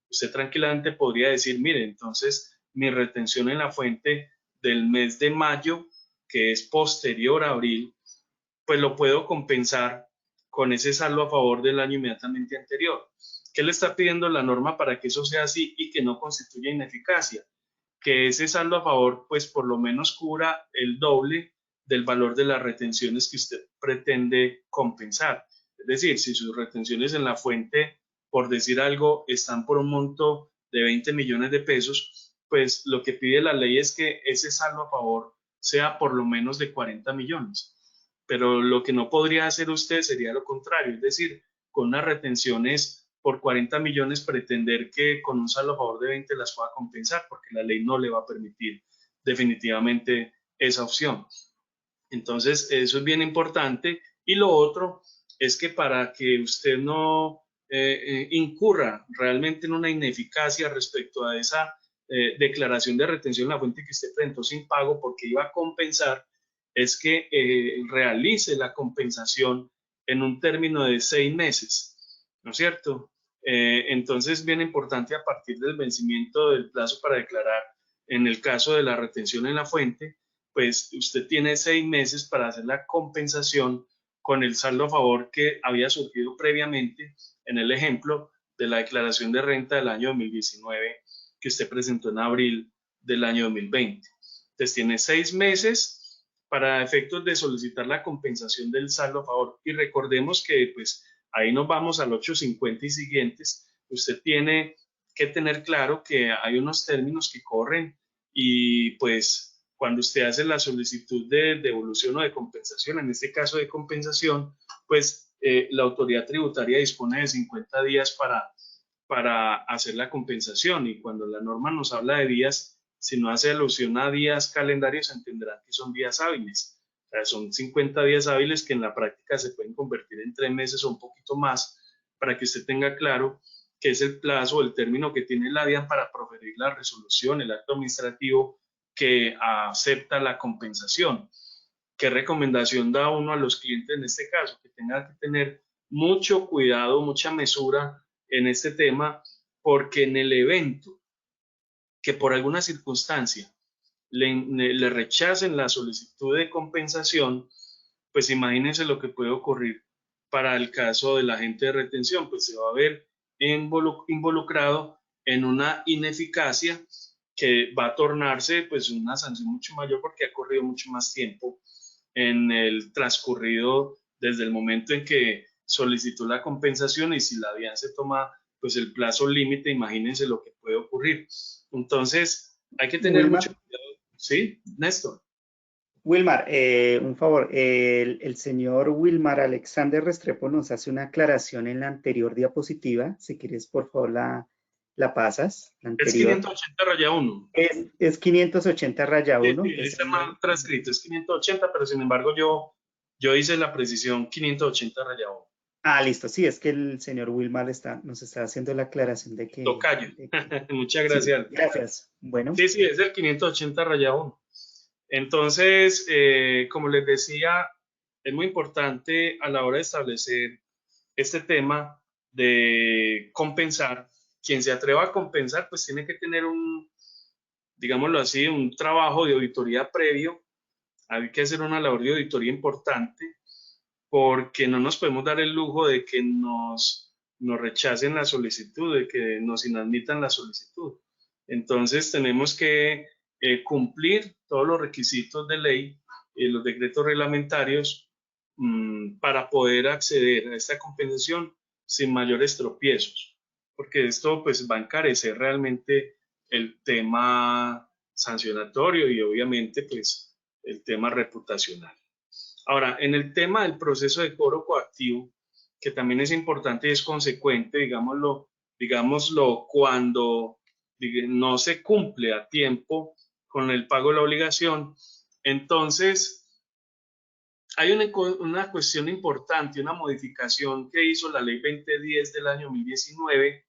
usted tranquilamente podría decir, mire, entonces mi retención en la fuente del mes de mayo, que es posterior a abril, pues lo puedo compensar con ese saldo a favor del año inmediatamente anterior. ¿Qué le está pidiendo la norma para que eso sea así y que no constituya ineficacia? Que ese saldo a favor, pues por lo menos cubra el doble del valor de las retenciones que usted pretende compensar. Es decir, si sus retenciones en la fuente, por decir algo, están por un monto de 20 millones de pesos, pues lo que pide la ley es que ese saldo a favor sea por lo menos de 40 millones. Pero lo que no podría hacer usted sería lo contrario, es decir, con unas retenciones por 40 millones pretender que con un saldo a favor de 20 las pueda compensar, porque la ley no le va a permitir definitivamente esa opción. Entonces, eso es bien importante. Y lo otro es que para que usted no incurra realmente en una ineficacia respecto a esa declaración de retención en la fuente que usted presentó sin pago porque iba a compensar, es que realice la compensación en un término de 6 meses, ¿no es cierto? Entonces, bien importante a partir del vencimiento del plazo para declarar, en el caso de la retención en la fuente, pues usted tiene 6 meses para hacer la compensación con el saldo a favor que había surgido previamente en el ejemplo de la declaración de renta del año 2019 que usted presentó en abril del año 2020. Entonces tiene 6 meses para efectos de solicitar la compensación del saldo a favor. Y recordemos que pues ahí nos vamos al 850 y siguientes. Usted tiene que tener claro que hay unos términos que corren y pues cuando usted hace la solicitud de devolución o de compensación, en este caso de compensación, pues la autoridad tributaria dispone de 50 días para hacer la compensación y cuando la norma nos habla de días, si no hace alusión a días calendarios, entenderán que son días hábiles. O sea, son 50 días hábiles que en la práctica se pueden convertir en 3 meses o un poquito más para que usted tenga claro que es el plazo o el término que tiene la DIAN para proferir la resolución, el acto administrativo que acepta la compensación. ¿Qué recomendación da uno a los clientes en este caso? Que tengan que tener mucho cuidado, mucha mesura en este tema, porque en el evento que por alguna circunstancia le rechacen la solicitud de compensación, pues imagínense lo que puede ocurrir para el caso del agente de retención, pues se va a ver involucrado en una ineficacia que va a tornarse pues una sanción mucho mayor porque ha corrido mucho más tiempo en el transcurrido desde el momento en que solicitó la compensación y si la DIAN se toma pues el plazo límite, imagínense lo que puede ocurrir. Entonces, hay que tener Wilmar, mucho cuidado. ¿Sí, Néstor? Wilmar, un favor, el señor Wilmar Alexander Restrepo nos hace una aclaración en la anterior diapositiva. Si quieres, por favor, la pasas, la Es anterior. 580 raya 1. Es 580 raya 1. Sí, está mal transcrito, es 580, pero sin embargo yo hice la precisión 580 raya 1. Ah, listo, sí, es que el señor Wilmar nos está haciendo la aclaración de que... Tocayo. Muchas gracias. Sí, gracias. Bueno. Sí, es el 580 raya 1. Entonces, como les decía, es muy importante a la hora de establecer este tema de compensar. Quien se atreva a compensar, pues tiene que tener digámoslo así, un trabajo de auditoría previo. Hay que hacer una labor de auditoría importante porque no nos podemos dar el lujo de que nos rechacen la solicitud, de que nos inadmitan la solicitud. Entonces tenemos que cumplir todos los requisitos de ley y los decretos reglamentarios para poder acceder a esta compensación sin mayores tropiezos, porque esto pues va a encarecer realmente el tema sancionatorio y obviamente pues el tema reputacional. Ahora, en el tema del proceso de cobro coactivo, que también es importante y es consecuente, digámoslo cuando no se cumple a tiempo con el pago de la obligación, entonces hay una cuestión importante, una modificación que hizo la ley 2010 del año 2019,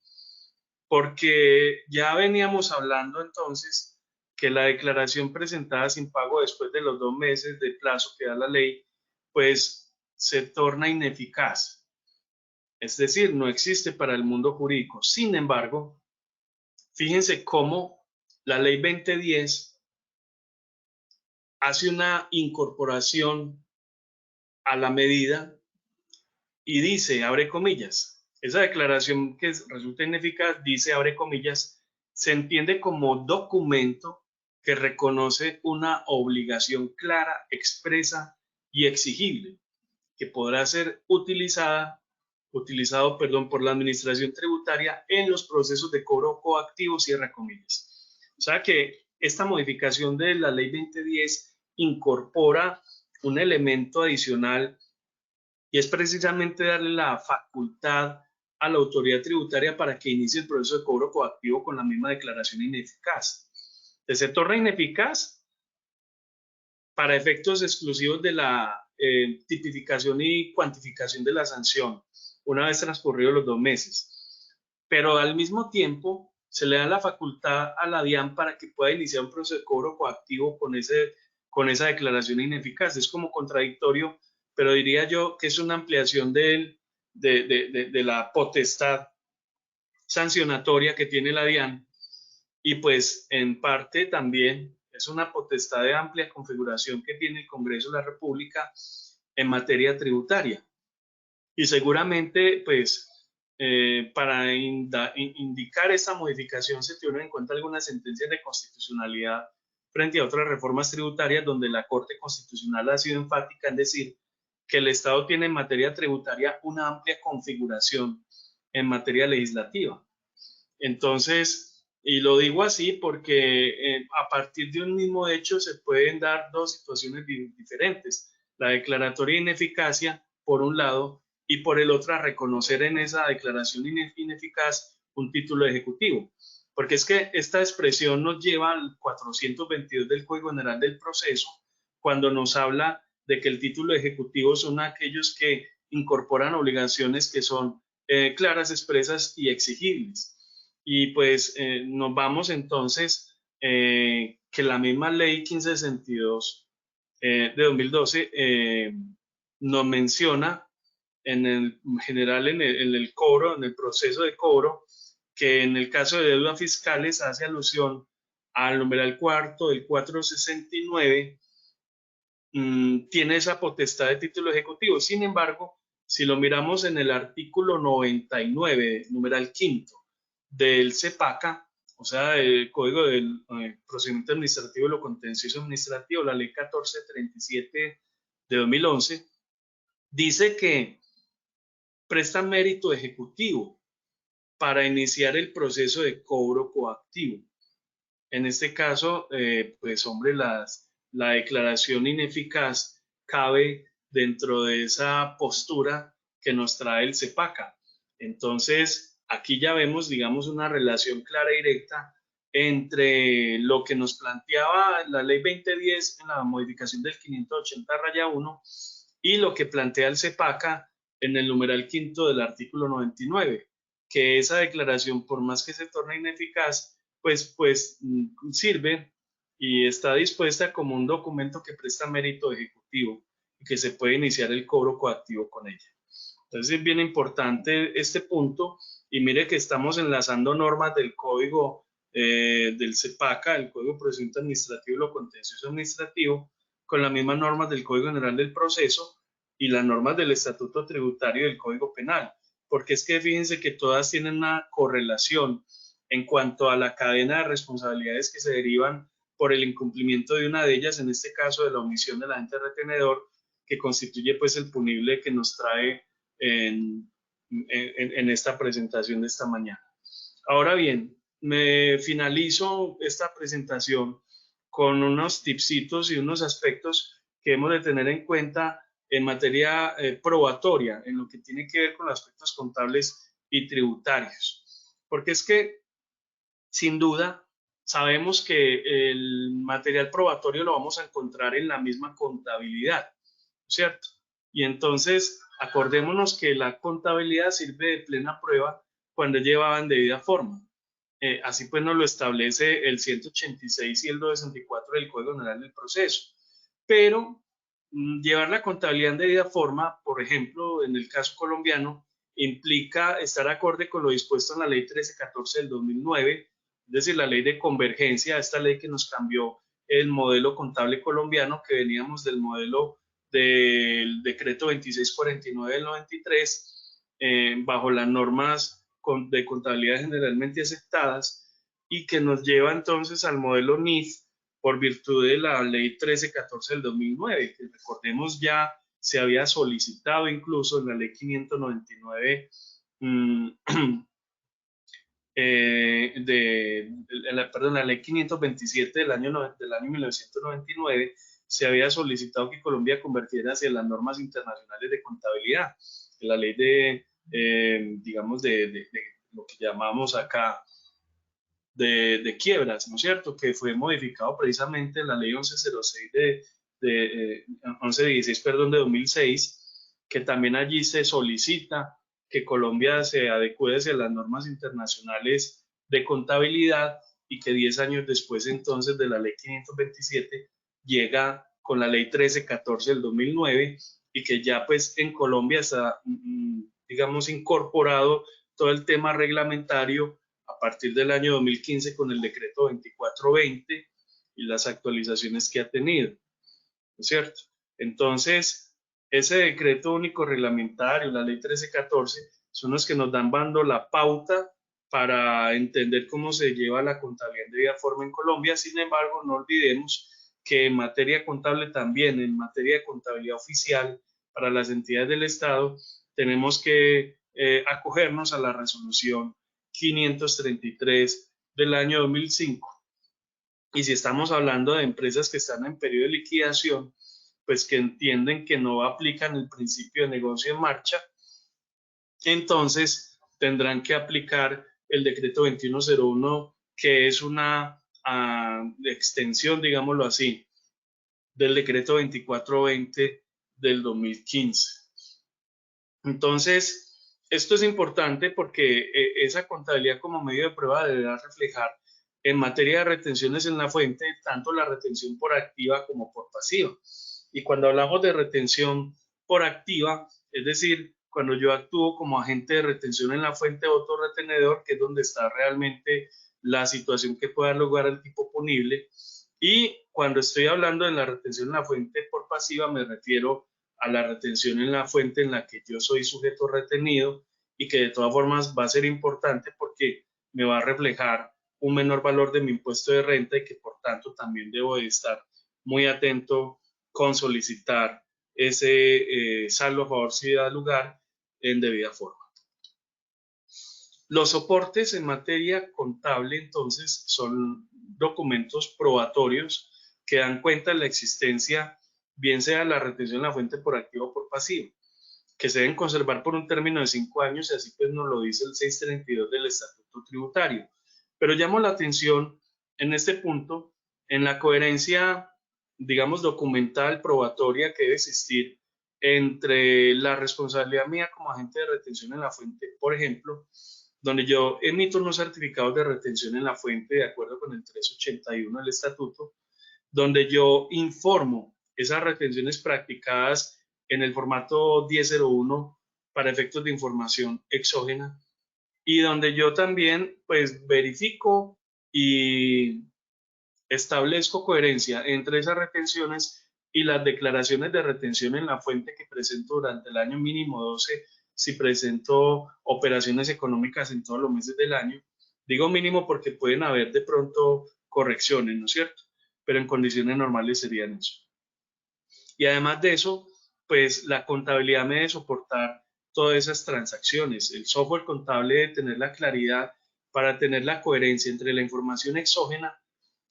porque ya veníamos hablando entonces que la declaración presentada sin pago después de los 2 meses de plazo que da la ley, pues se torna ineficaz. Es decir, no existe para el mundo jurídico. Sin embargo, fíjense cómo la ley 2010 hace una incorporación a la medida y dice, abre comillas, esa declaración que resulta ineficaz, dice, abre comillas, se entiende como documento que reconoce una obligación clara, expresa y exigible, que podrá ser utilizado por la administración tributaria en los procesos de cobro coactivo, cierra comillas. O sea que esta modificación de la ley 2010 incorpora un elemento adicional y es precisamente darle la facultad a la autoridad tributaria para que inicie el proceso de cobro coactivo con la misma declaración ineficaz. Se torna ineficaz para efectos exclusivos de la tipificación y cuantificación de la sanción, una vez transcurridos los 2 meses. Pero al mismo tiempo se le da la facultad a la DIAN para que pueda iniciar un proceso de cobro coactivo con esa declaración ineficaz. Es como contradictorio, pero diría yo que es una ampliación de la potestad sancionatoria que tiene la DIAN y pues en parte también es una potestad de amplia configuración que tiene el Congreso de la República en materia tributaria. Y seguramente pues para indicar esta modificación se tuvieron en cuenta algunas sentencias de constitucionalidad frente a otras reformas tributarias donde la Corte Constitucional ha sido enfática en decir que el Estado tiene en materia tributaria una amplia configuración en materia legislativa. Entonces, y lo digo así porque a partir de un mismo hecho se pueden dar dos situaciones diferentes. La declaratoria de ineficacia, por un lado, y por el otro, reconocer en esa declaración ineficaz un título ejecutivo. Porque es que esta expresión nos lleva al 422 del Código General del Proceso, cuando nos habla de que el título ejecutivo son aquellos que incorporan obligaciones que son claras, expresas y exigibles. Y pues nos vamos entonces que la misma ley 1562 de 2012 nos menciona en el general en el cobro, en el proceso de cobro, que en el caso de deudas fiscales hace alusión al numeral cuarto del 469, tiene esa potestad de título ejecutivo. Sin embargo, si lo miramos en el artículo 99, numeral quinto del CEPACA, o sea, el Código del Procedimiento Administrativo y lo Contencioso Administrativo, la Ley 1437 de 2011, dice que presta mérito ejecutivo para iniciar el proceso de cobro coactivo. En este caso, pues hombre, la declaración ineficaz cabe dentro de esa postura que nos trae el CEPACA. Entonces, aquí ya vemos, digamos, una relación clara y directa entre lo que nos planteaba la ley 2010 en la modificación del 580-1 y lo que plantea el CEPACA en el numeral quinto del artículo 99, que esa declaración, por más que se torne ineficaz, pues sirve y está dispuesta como un documento que presta mérito ejecutivo y que se puede iniciar el cobro coactivo con ella. Entonces es bien importante este punto y mire que estamos enlazando normas del código del CEPACA, el Código de Procedimiento Administrativo y lo Contencioso Administrativo, con las mismas normas del Código General del Proceso y las normas del Estatuto Tributario y del Código Penal, porque es que fíjense que todas tienen una correlación en cuanto a la cadena de responsabilidades que se derivan por el incumplimiento de una de ellas, en este caso de la omisión del agente retenedor, que constituye pues el punible que nos trae en esta presentación de esta mañana. Ahora bien, me finalizo esta presentación con unos tipsitos y unos aspectos que hemos de tener en cuenta en materia probatoria, en lo que tiene que ver con los aspectos contables y tributarios. Porque es que, sin duda, sabemos que el material probatorio lo vamos a encontrar en la misma contabilidad. O ¿cierto? Y entonces, acordémonos que la contabilidad sirve de plena prueba cuando es llevada en debida forma. Así pues nos lo establece el 186 y el 264 del Código General del Proceso. Pero llevar la contabilidad en debida forma, por ejemplo, en el caso colombiano, implica estar acorde con lo dispuesto en la Ley 1314 del 2009, es decir, la ley de convergencia, esta ley que nos cambió el modelo contable colombiano, que veníamos del modelo del decreto 2649 del 93, bajo las normas de contabilidad generalmente aceptadas, y que nos lleva entonces al modelo NIF por virtud de la ley 1314 del 2009, que recordemos ya se había solicitado incluso en la ley 599 la ley 527 del año 1999, se había solicitado que Colombia convertiera hacia las normas internacionales de contabilidad, la ley digamos, de lo que llamamos acá de quiebras, ¿no es cierto?, que fue modificado precisamente en la ley 1116, perdón, de 2006, que también allí se solicita que Colombia se adecue hacia las normas internacionales de contabilidad, y que 10 años después entonces de la ley 527 llega con la ley 1314 del 2009, y que ya pues en Colombia está, digamos, incorporado todo el tema reglamentario a partir del año 2015 con el decreto 2420 y las actualizaciones que ha tenido, ¿no es cierto? Entonces, ese decreto único reglamentario, la ley 1314, son los que nos dan la pauta para entender cómo se lleva la contabilidad de debida forma en Colombia. Sin embargo, no olvidemos que en materia contable también, en materia de contabilidad oficial para las entidades del Estado, tenemos que acogernos a la resolución 533 del año 2005. Y si estamos hablando de empresas que están en periodo de liquidación, pues que entienden que no aplican el principio de negocio en marcha, entonces tendrán que aplicar el decreto 2101, que es una extensión, digámoslo así, del decreto 2420 del 2015. Entonces, esto es importante porque esa contabilidad como medio de prueba deberá reflejar en materia de retenciones en la fuente tanto la retención por activa como por pasiva. Y cuando hablamos de retención por activa, es decir, cuando yo actúo como agente de retención en la fuente o autorretenedor, que es donde está realmente la situación que pueda dar lugar al tipo punible. Y cuando estoy hablando de la retención en la fuente por pasiva, me refiero a la retención en la fuente en la que yo soy sujeto retenido, y que de todas formas va a ser importante porque me va a reflejar un menor valor de mi impuesto de renta, y que por tanto también debo de estar muy atento con solicitar ese saldo a favor si da lugar en debida forma. Los soportes en materia contable entonces son documentos probatorios que dan cuenta de la existencia, bien sea la retención en la fuente por activo o por pasivo, que se deben conservar por un término de 5 años, y así pues nos lo dice el 632 del Estatuto Tributario. Pero llamo la atención en este punto en la coherencia, digamos, documental, probatoria que debe existir entre la responsabilidad mía como agente de retención en la fuente, por ejemplo, donde yo emito unos certificados de retención en la fuente de acuerdo con el 381 del Estatuto, donde yo informo esas retenciones practicadas en el formato 1001 para efectos de información exógena, y donde yo también pues verifico y establezco coherencia entre esas retenciones y las declaraciones de retención en la fuente que presento durante el año mínimo 12 si presento operaciones económicas en todos los meses del año. Digo mínimo porque pueden haber de pronto correcciones, ¿no es cierto? Pero en condiciones normales serían eso. Y además de eso, pues la contabilidad me debe soportar todas esas transacciones. El software contable debe tener la claridad para tener la coherencia entre la información exógena,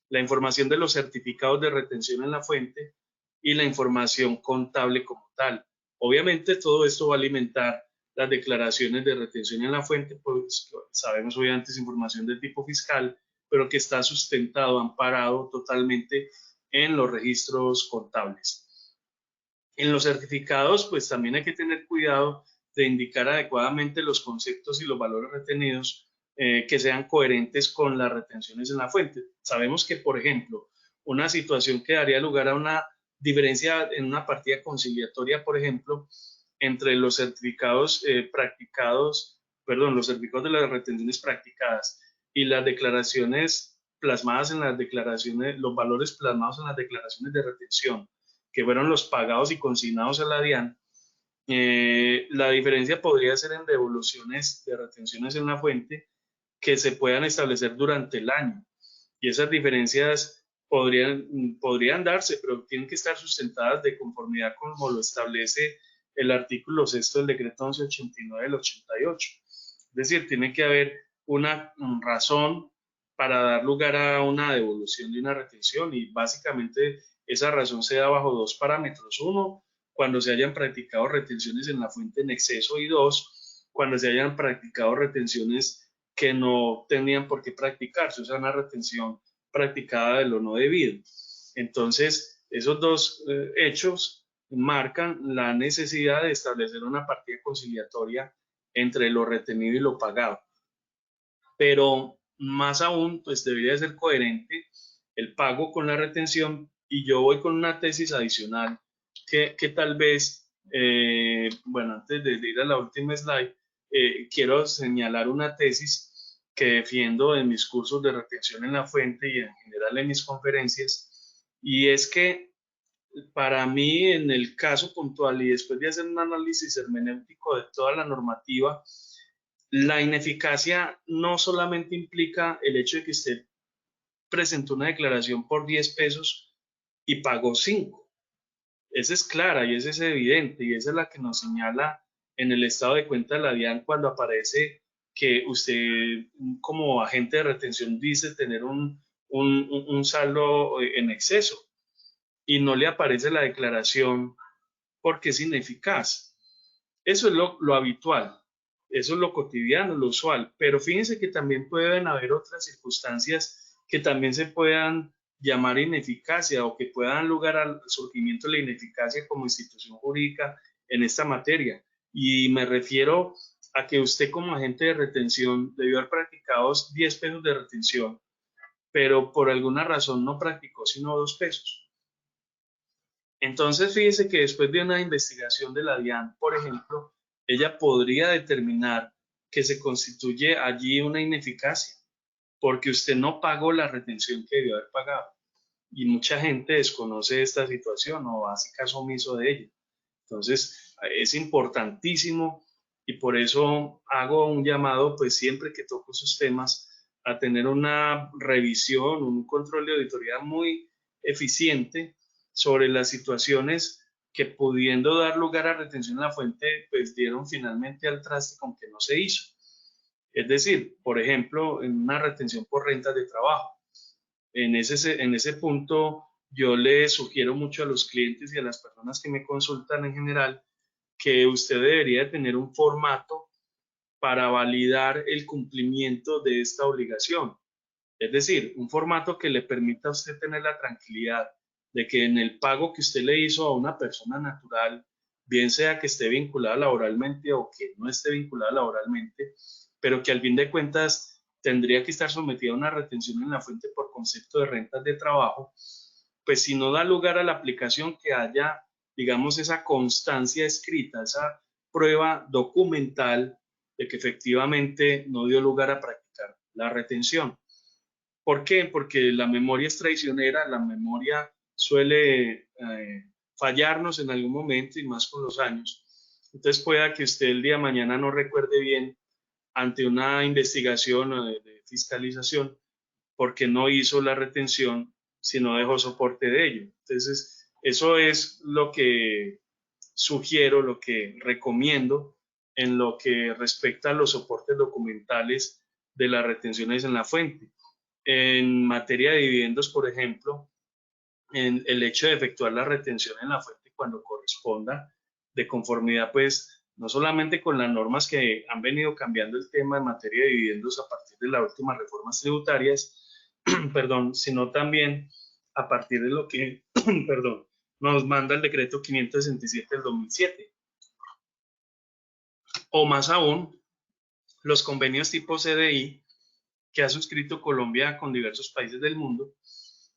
la información de los certificados de retención en la fuente y la información contable como tal. Obviamente todo esto va a alimentar las declaraciones de retención en la fuente, pues sabemos obviamente es información de tipo fiscal, pero que está sustentado, amparado totalmente en los registros contables. En los certificados, pues también hay que tener cuidado de indicar adecuadamente los conceptos y los valores retenidos que sean coherentes con las retenciones en la fuente. Sabemos que, por ejemplo, una situación que daría lugar a una diferencia en una partida conciliatoria, por ejemplo, entre los certificados los certificados de las retenciones practicadas y las declaraciones plasmadas en las declaraciones, los valores plasmados en las declaraciones de retención, que fueron los pagados y consignados a la DIAN, la diferencia podría ser en devoluciones de retenciones en la fuente que se puedan establecer durante el año. Y esas diferencias podrían darse, pero tienen que estar sustentadas de conformidad con como lo establece el artículo 6 del decreto 1189 del 88. Es decir, tiene que haber una razón para dar lugar a una devolución de una retención y básicamente esa razón se da bajo dos parámetros. Uno, cuando se hayan practicado retenciones en la fuente en exceso y dos, cuando se hayan practicado retenciones que no tenían por qué practicarse, o sea, una retención practicada de lo no debido. Entonces, esos dos hechos marcan la necesidad de establecer una partida conciliatoria entre lo retenido y lo pagado. Pero más aún, pues debería ser coherente el pago con la retención y yo voy con una tesis adicional que tal vez, bueno, antes de ir a la última slide, quiero señalar una tesis que defiendo en mis cursos de retención en la fuente y en general en mis conferencias, y es que para mí, en el caso puntual y después de hacer un análisis hermenéutico de toda la normativa, la ineficacia no solamente implica el hecho de que usted presentó una declaración por 10 pesos y pagó 5. Esa es clara y esa es evidente y esa es la que nos señala en el estado de cuenta de la DIAN cuando aparece que usted como agente de retención dice tener un saldo en exceso y no le aparece la declaración porque es ineficaz. Eso es lo habitual, eso es lo cotidiano, lo usual, pero fíjense que también pueden haber otras circunstancias que también se puedan llamar ineficacia o que puedan dar lugar al surgimiento de la ineficacia como institución jurídica en esta materia. Y me refiero a que usted como agente de retención debió haber practicado 10 pesos de retención, pero por alguna razón no practicó sino 2 pesos. Entonces, fíjese que después de una investigación de la DIAN, por ejemplo, ella podría determinar que se constituye allí una ineficacia, porque usted no pagó la retención que debió haber pagado. Y mucha gente desconoce esta situación o hace caso omiso de ella. Entonces, es importantísimo y por eso hago un llamado, pues siempre que toco esos temas, a tener una revisión, un control de auditoría muy eficiente sobre las situaciones que pudiendo dar lugar a retención en la fuente, pues dieron finalmente al traste con que no se hizo. Es decir, por ejemplo, en una retención por rentas de trabajo. En ese punto, yo le sugiero mucho a los clientes y a las personas que me consultan en general que usted debería tener un formato para validar el cumplimiento de esta obligación. Es decir, un formato que le permita a usted tener la tranquilidad de que en el pago que usted le hizo a una persona natural, bien sea que esté vinculada laboralmente o que no esté vinculada laboralmente, pero que al fin de cuentas tendría que estar sometida a una retención en la fuente por concepto de rentas de trabajo, pues si no da lugar a la aplicación que haya, digamos, esa constancia escrita, esa prueba documental de que efectivamente no dio lugar a practicar la retención. ¿Por qué? Porque la memoria es traicionera, la memoria suele fallarnos en algún momento y más con los años. Entonces pueda que usted el día de mañana no recuerde bien ante una investigación de fiscalización porque no hizo la retención, sino dejó soporte de ello. Entonces, eso es lo que sugiero, lo que recomiendo en lo que respecta a los soportes documentales de las retenciones en la fuente. En materia de dividendos, por ejemplo, en el hecho de efectuar la retención en la fuente cuando corresponda, de conformidad, pues, no solamente con las normas que han venido cambiando el tema en materia de dividendos a partir de las últimas reformas tributarias, perdón, sino también a partir de lo que, perdón, nos manda el decreto 567 del 2007. O más aún, los convenios tipo CDI que ha suscrito Colombia con diversos países del mundo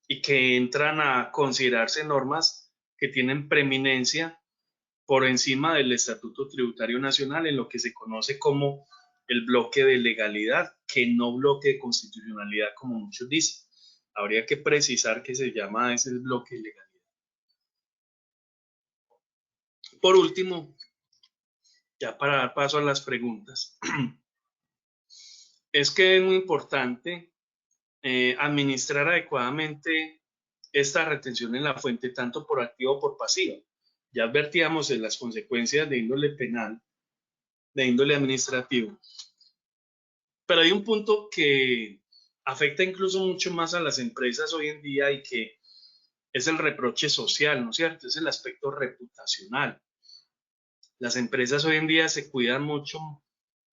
y que entran a considerarse normas que tienen preeminencia por encima del Estatuto Tributario Nacional en lo que se conoce como el bloque de legalidad, que no bloque de constitucionalidad como muchos dicen. Habría que precisar que se llama ese bloque de legalidad. Por último, ya para dar paso a las preguntas, es que es muy importante administrar adecuadamente esta retención en la fuente, tanto por activa o por pasiva. Ya advertíamos en las consecuencias de índole penal, de índole administrativo, pero hay un punto que afecta incluso mucho más a las empresas hoy en día y que es el reproche social, ¿no es cierto? Es el aspecto reputacional. Las empresas hoy en día se cuidan mucho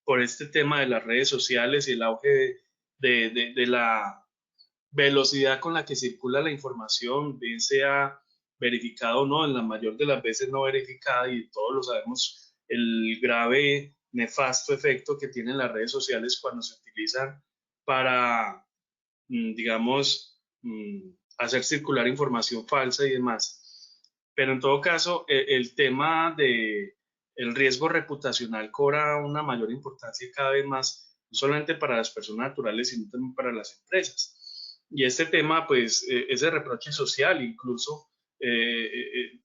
por este tema de las redes sociales y el auge de la velocidad con la que circula la información, bien sea verificada o no, en la mayor de las veces no verificada, y todos lo sabemos, el grave, nefasto efecto que tienen las redes sociales cuando se utilizan para, digamos, hacer circular información falsa y demás. Pero en todo caso, el tema de el riesgo reputacional cobra una mayor importancia cada vez más, no solamente para las personas naturales, sino también para las empresas. Y este tema, pues, ese reproche social incluso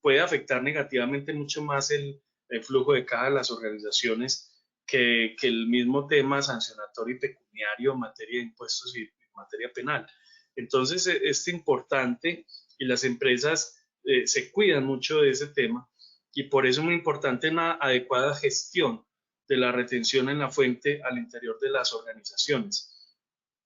puede afectar negativamente mucho más el flujo de caja de las organizaciones que el mismo tema sancionatorio y pecuniario en materia de impuestos y en materia penal. Entonces, es importante y las empresas se cuidan mucho de ese tema y por eso es muy importante una adecuada gestión de la retención en la fuente al interior de las organizaciones.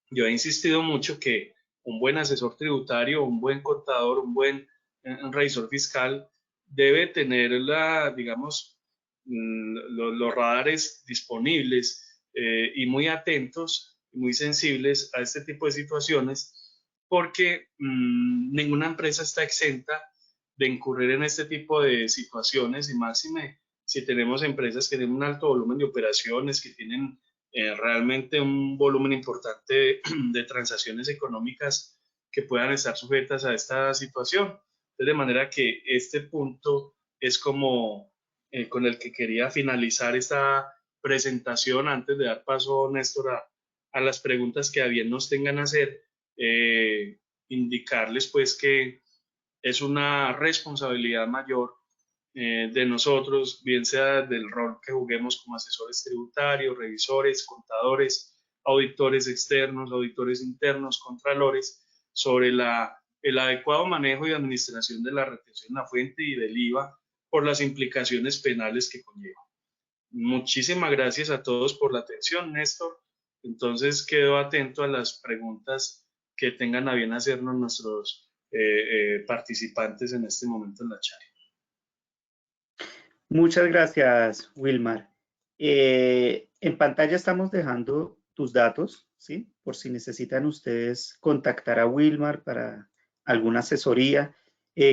Yo he insistido mucho que un buen asesor tributario, un buen contador, un buen revisor fiscal debe tener digamos, los radares disponibles y muy atentos, muy sensibles a este tipo de situaciones, porque ninguna empresa está exenta de incurrir en este tipo de situaciones y máxime si tenemos empresas que tienen un alto volumen de operaciones, que tienen realmente un volumen importante de transacciones económicas que puedan estar sujetas a esta situación. De manera que este punto es como con el que quería finalizar esta presentación antes de dar paso, Néstor, a las preguntas que a bien nos tengan a hacer. Indicarles pues que es una responsabilidad mayor de nosotros, bien sea del rol que juguemos como asesores tributarios, revisores, contadores, auditores externos, auditores internos, contralores, sobre el adecuado manejo y administración de la retención en la fuente y del IVA por las implicaciones penales que conlleva. Muchísimas gracias a todos por la atención, Néstor. Entonces quedo atento a las preguntas que tengan a bien hacernos nuestros participantes en este momento en la charla. Muchas gracias, Wilmar. En pantalla estamos dejando tus datos, ¿sí? Por si necesitan ustedes contactar a Wilmar para alguna asesoría.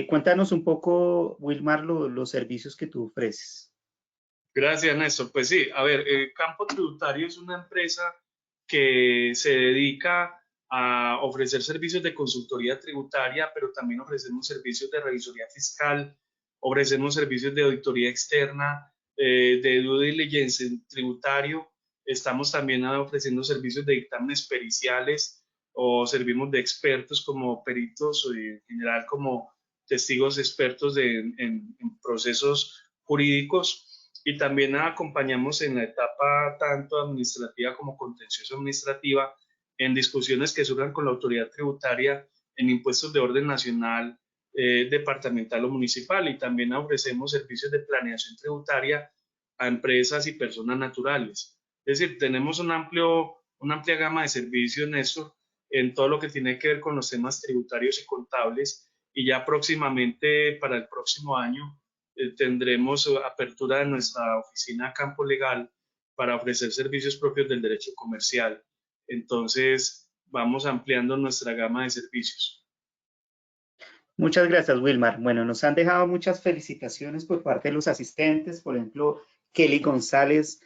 Cuéntanos un poco, Wilmar, los servicios que tú ofreces. Gracias, Néstor. Pues sí, a ver, Campo Tributario es una empresa que se dedica a ofrecer servicios de consultoría tributaria, pero también ofrecemos servicios de revisoría fiscal, ofrecemos servicios de auditoría externa, de due diligence tributario. Estamos también ofreciendo servicios de dictámenes periciales o servimos de expertos como peritos o en general como testigos expertos en procesos jurídicos. Y también acompañamos en la etapa tanto administrativa como contencioso administrativa en discusiones que surjan con la autoridad tributaria en impuestos de orden nacional, departamental o municipal, y también ofrecemos servicios de planeación tributaria a empresas y personas naturales. Es decir, tenemos una amplia gama de servicios, Néstor, en todo lo que tiene que ver con los temas tributarios y contables, y ya próximamente para el próximo año tendremos apertura de nuestra oficina Campo Legal para ofrecer servicios propios del derecho comercial. Entonces, vamos ampliando nuestra gama de servicios. Muchas gracias, Wilmar. Bueno, nos han dejado muchas felicitaciones por parte de los asistentes. Por ejemplo, Kelly González,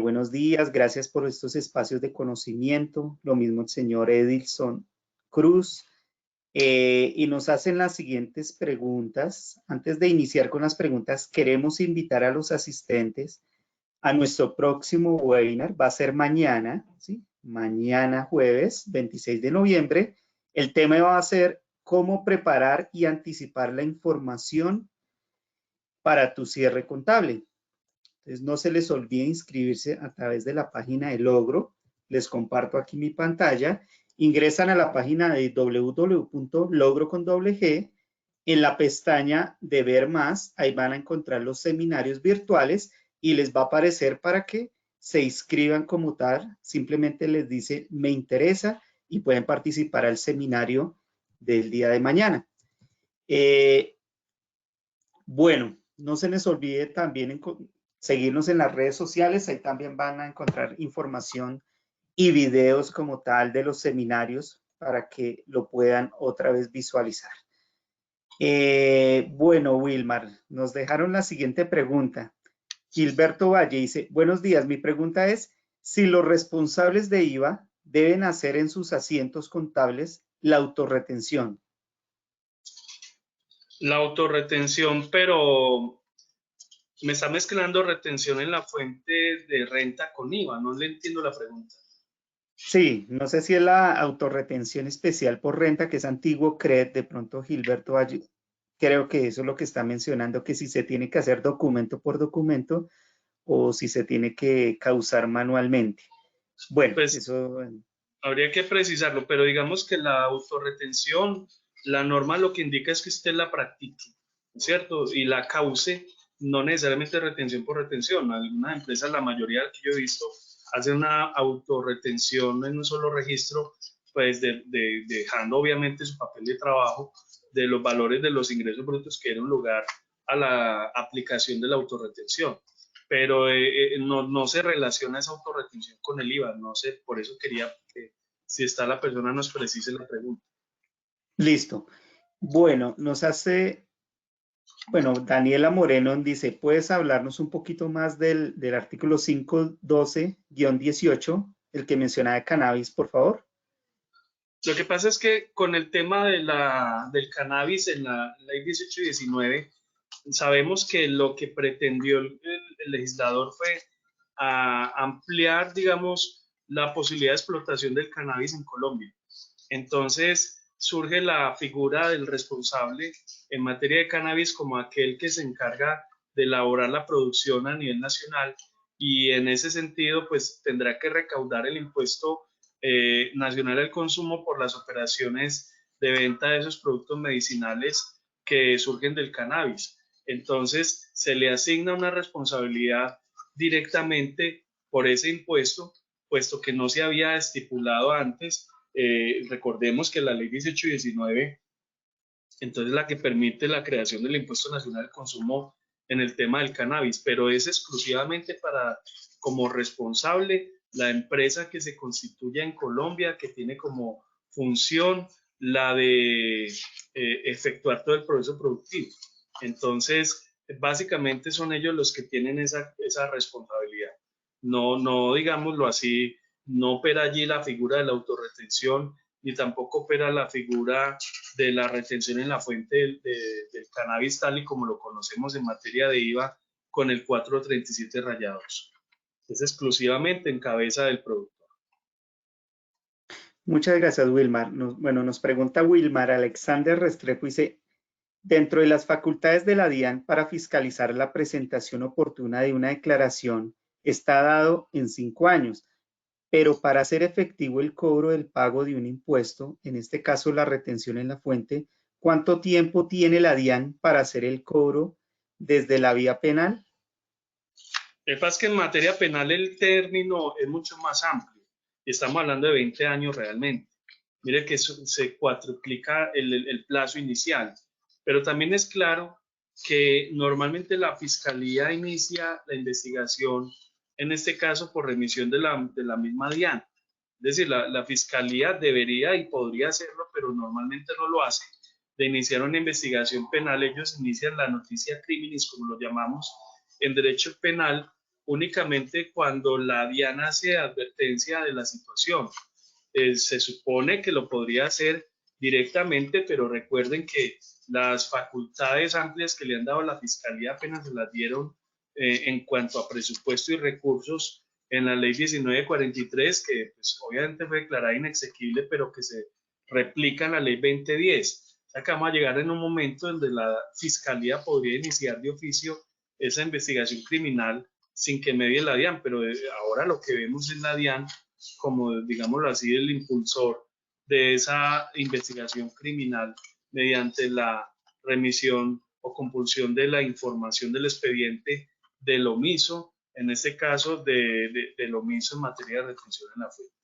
buenos días, gracias por estos espacios de conocimiento. Lo mismo el señor Edilson Cruz. Y nos hacen las siguientes preguntas. Antes de iniciar con las preguntas, queremos invitar a los asistentes a nuestro próximo webinar. Va a ser mañana, ¿sí? Mañana jueves 26 de noviembre. El tema va a ser cómo preparar y anticipar la información para tu cierre contable. Entonces, no se les olvide inscribirse a través de la página de Logro. Les comparto aquí mi pantalla. Ingresan a la página de www.logro.com. En la pestaña de ver más, ahí van a encontrar los seminarios virtuales y les va a aparecer para que se inscriban como tal. Simplemente les dice me interesa y pueden participar al seminario del día de mañana. Bueno, no se les olvide también seguirnos en las redes sociales. Ahí también van a encontrar información y videos como tal de los seminarios para que lo puedan otra vez visualizar. Bueno, Wilmar, nos dejaron la siguiente pregunta. Gilberto Valle dice, buenos días, mi pregunta es si los responsables de IVA deben hacer en sus asientos contables la autorretención. La autorretención, pero me está mezclando retención en la fuente de renta con IVA, no le entiendo la pregunta. Sí, no sé si es la autorretención especial por renta, que es antiguo CRED, de pronto Gilberto Valle, creo que eso es lo que está mencionando, que si se tiene que hacer documento por documento o si se tiene que causar manualmente. Bueno, pues, eso... Habría que precisarlo, pero digamos que la autorretención, la norma lo que indica es que usted la practique, ¿cierto? Y la cause, no necesariamente retención por retención. Algunas empresas, la mayoría que yo he visto, hacen una autorretención en un solo registro, pues dejando obviamente su papel de trabajo de los valores de los ingresos brutos que dieron lugar a la aplicación de la autorretención. Pero no se relaciona esa autorretención con el IVA, no sé, por eso quería que si está la persona nos precise la pregunta. Listo. Bueno, Daniela Moreno dice, ¿puedes hablarnos un poquito más del artículo 512-18, el que menciona de cannabis, por favor? Lo que pasa es que con el tema del cannabis en la ley 1819, sabemos que lo que pretendió el legislador fue ampliar, digamos, la posibilidad de explotación del cannabis en Colombia. Entonces surge la figura del responsable en materia de cannabis como aquel que se encarga de elaborar la producción a nivel nacional y en ese sentido pues tendrá que recaudar el impuesto nacional al consumo por las operaciones de venta de esos productos medicinales que surgen del cannabis. Entonces se le asigna una responsabilidad directamente por ese impuesto, puesto que no se había estipulado antes. Recordemos que la ley 1819, entonces la que permite la creación del impuesto nacional al consumo en el tema del cannabis, pero es exclusivamente para como responsable la empresa que se constituya en Colombia, que tiene como función la de efectuar todo el proceso productivo. Entonces, básicamente son ellos los que tienen esa responsabilidad. No, digámoslo así, no opera allí la figura de la autorretención, ni tampoco opera la figura de la retención en la fuente del cannabis tal y como lo conocemos en materia de IVA con el 437 rayados. Es exclusivamente en cabeza del productor. Muchas gracias, Wilmar. Nos pregunta Wilmar Alexander Restrepo, dice, dentro de las facultades de la DIAN para fiscalizar la presentación oportuna de una declaración está dado en 5 años, pero para hacer efectivo el cobro del pago de un impuesto, en este caso la retención en la fuente, ¿cuánto tiempo tiene la DIAN para hacer el cobro desde la vía penal? El que pasa es que en materia penal el término es mucho más amplio. Estamos hablando de 20 años realmente. Mire que se cuadruplica el plazo inicial. Pero también es claro que normalmente la fiscalía inicia la investigación, en este caso por remisión de la misma DIAN. Es decir, la fiscalía debería y podría hacerlo, pero normalmente no lo hace, de iniciar una investigación penal, ellos inician la noticia criminis, como lo llamamos en derecho penal, únicamente cuando la DIAN hace advertencia de la situación. Se supone que lo podría hacer directamente, pero recuerden que las facultades amplias que le han dado a la Fiscalía apenas se las dieron en cuanto a presupuesto y recursos en la ley 1943, que pues, obviamente fue declarada inexequible, pero que se replica en la ley 2010. Acá vamos a llegar en un momento donde la Fiscalía podría iniciar de oficio esa investigación criminal sin que medie la DIAN, pero ahora lo que vemos es la DIAN como, digámoslo así, el impulsor de esa investigación criminal mediante la remisión o compulsión de la información del expediente del omiso, en este caso del omiso en materia de retención en la fuente.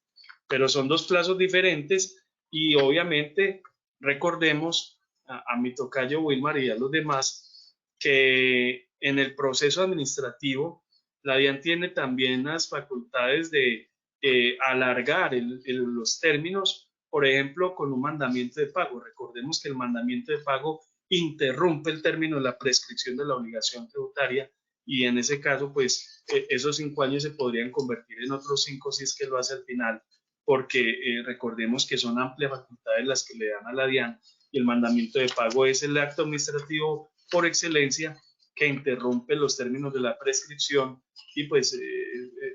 Pero son dos plazos diferentes y obviamente recordemos a mi tocayo Wilmar y a los demás que en el proceso administrativo la DIAN tiene también las facultades de alargar los términos, por ejemplo, con un mandamiento de pago. Recordemos que el mandamiento de pago interrumpe el término de la prescripción de la obligación tributaria y en ese caso, pues, esos 5 años se podrían convertir en otros 5 si es que lo hace al final, porque recordemos que son amplias facultades las que le dan a la DIAN y el mandamiento de pago es el acto administrativo por excelencia que interrumpe los términos de la prescripción y pues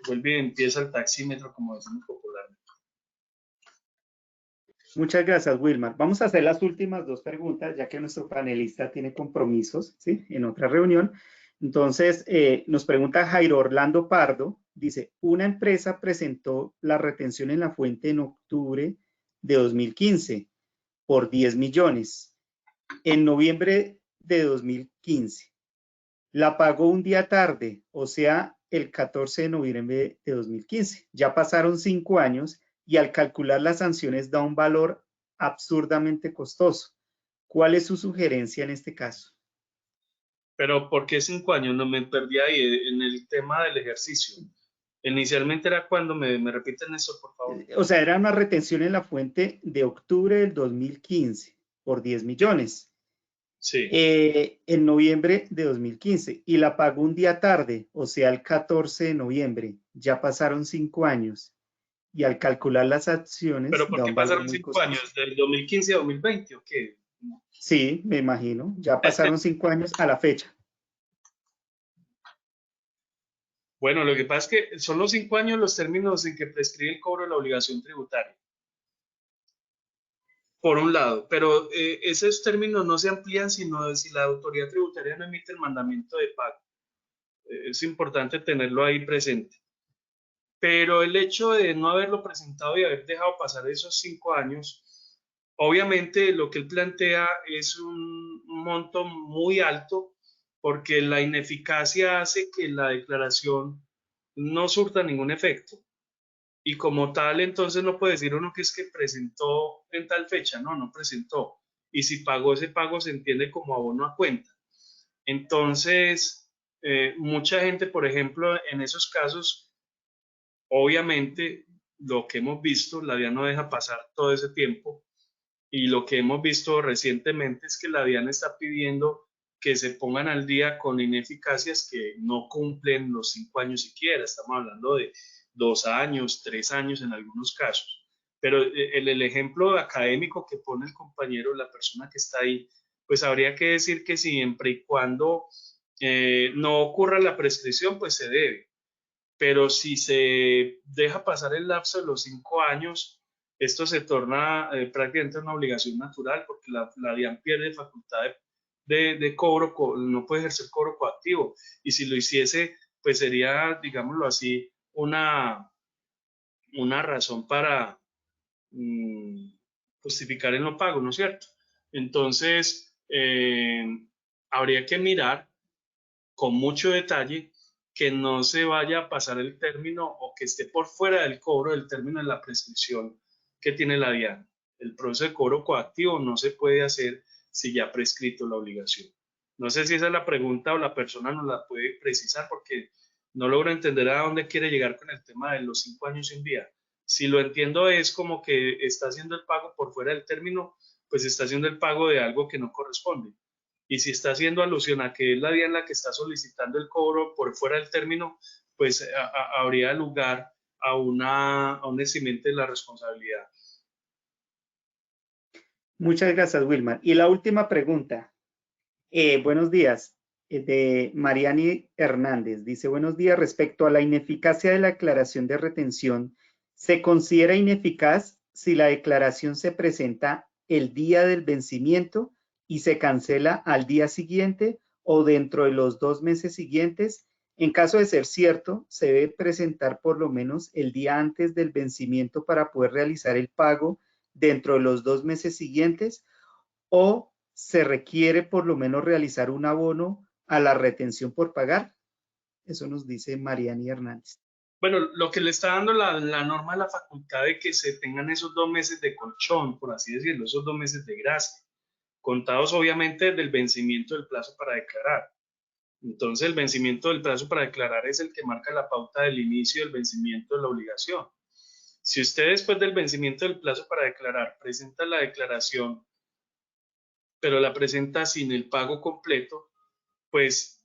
vuelve y empieza el taxímetro, como decimos popularmente. Muchas gracias, Wilmar. Vamos a hacer las últimas 2 preguntas, ya que nuestro panelista tiene compromisos, ¿sí?, en otra reunión. Entonces, nos pregunta Jairo Orlando Pardo, dice, una empresa presentó la retención en la fuente en octubre de 2015 por 10 millones. En noviembre de 2015, la pagó un día tarde, o sea, el 14 de noviembre de 2015. Ya pasaron 5 años y al calcular las sanciones da un valor absurdamente costoso. ¿Cuál es su sugerencia en este caso? Pero ¿por qué 5 años? No me perdí ahí en el tema del ejercicio. Inicialmente era cuando, me repiten eso, por favor. O sea, era una retención en la fuente de octubre del 2015 por 10 millones. Sí. En noviembre de 2015 y la pagó un día tarde, o sea, el 14 de noviembre. Ya pasaron 5 años y al calcular las acciones. ¿Pero por qué pasaron 5 años? ¿Del 2015 a 2020 o qué? Sí, me imagino. Ya pasaron 5 años a la fecha. Bueno, lo que pasa es que son los 5 años los términos en que prescribe el cobro de la obligación tributaria. Por un lado, pero esos términos no se amplían sino si la autoridad tributaria no emite el mandamiento de pago. Es importante tenerlo ahí presente. Pero el hecho de no haberlo presentado y haber dejado pasar esos 5 años, obviamente lo que él plantea es un monto muy alto porque la ineficacia hace que la declaración no surta ningún efecto. Y como tal, entonces no puede decir uno que es que presentó en tal fecha, no presentó. Y si pagó ese pago se entiende como abono a cuenta. Entonces, mucha gente, por ejemplo, en esos casos, obviamente, lo que hemos visto, la DIAN no deja pasar todo ese tiempo. Y lo que hemos visto recientemente es que la DIAN está pidiendo que se pongan al día con ineficacias que no cumplen los 5 años siquiera. Estamos hablando de 2 años, 3 años en algunos casos. Pero el ejemplo académico que pone el compañero, la persona que está ahí, pues habría que decir que siempre y cuando no ocurra la prescripción, pues se debe. Pero si se deja pasar el lapso de los 5 años, esto se torna prácticamente una obligación natural porque la DIAN pierde facultad de cobro, no puede ejercer cobro coactivo. Y si lo hiciese, pues sería, digámoslo así, una razón para justificar el no pago, ¿no es cierto? Entonces, habría que mirar con mucho detalle que no se vaya a pasar el término o que esté por fuera del cobro del término de la prescripción que tiene la DIAN. El proceso de cobro coactivo no se puede hacer si ya ha prescrito la obligación. No sé si esa es la pregunta o la persona nos la puede precisar porque no logro entender a dónde quiere llegar con el tema de los 5 años y un día. Si lo entiendo es como que está haciendo el pago por fuera del término, pues está haciendo el pago de algo que no corresponde. Y si está haciendo alusión a que es la vía en la que está solicitando el cobro por fuera del término, pues habría lugar a un eximiente de la responsabilidad. Muchas gracias, Wilmar. Y la última pregunta. Buenos días, de Mariani Hernández. Dice, buenos días, respecto a la ineficacia de la declaración de retención, ¿se considera ineficaz si la declaración se presenta el día del vencimiento y se cancela al día siguiente o dentro de los 2 meses siguientes? En caso de ser cierto, se debe presentar por lo menos el día antes del vencimiento para poder realizar el pago dentro de los 2 meses siguientes, o se requiere por lo menos realizar un abono a la retención por pagar. Eso nos dice Mariani Hernández. Bueno, lo que le está dando la norma es la facultad de que se tengan esos 2 meses de colchón, por así decirlo, esos 2 meses de gracia, contados obviamente del vencimiento del plazo para declarar. Entonces, el vencimiento del plazo para declarar es el que marca la pauta del inicio del vencimiento de la obligación. Si usted después del vencimiento del plazo para declarar presenta la declaración, pero la presenta sin el pago completo, pues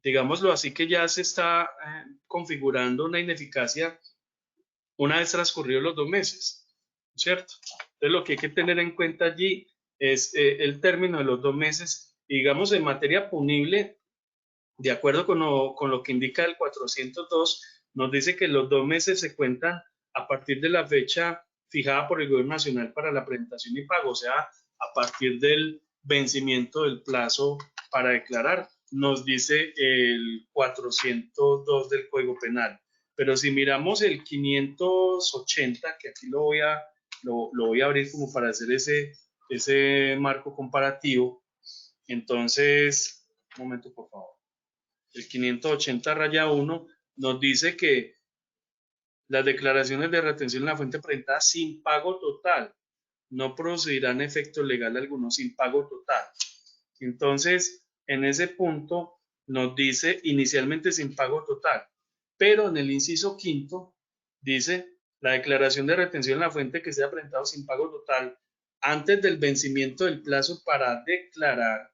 digámoslo así que ya se está configurando una ineficacia una vez transcurridos los 2 meses, ¿cierto? Entonces, lo que hay que tener en cuenta allí es el término de los 2 meses, digamos, en materia punible, de acuerdo con lo que indica el 402, nos dice que los 2 meses se cuentan a partir de la fecha fijada por el Gobierno Nacional para la presentación y pago, o sea, a partir del vencimiento del plazo para declarar, nos dice el 402 del Código Penal. Pero si miramos el 580, que aquí lo voy a abrir como para hacer ese marco comparativo, entonces, un momento por favor. El 580-1 nos dice que las declaraciones de retención en la fuente presentada sin pago total no producirán efecto legal alguno sin pago total. Entonces, en ese punto nos dice inicialmente sin pago total, pero en el inciso quinto dice la declaración de retención en la fuente que sea presentado sin pago total antes del vencimiento del plazo para declarar.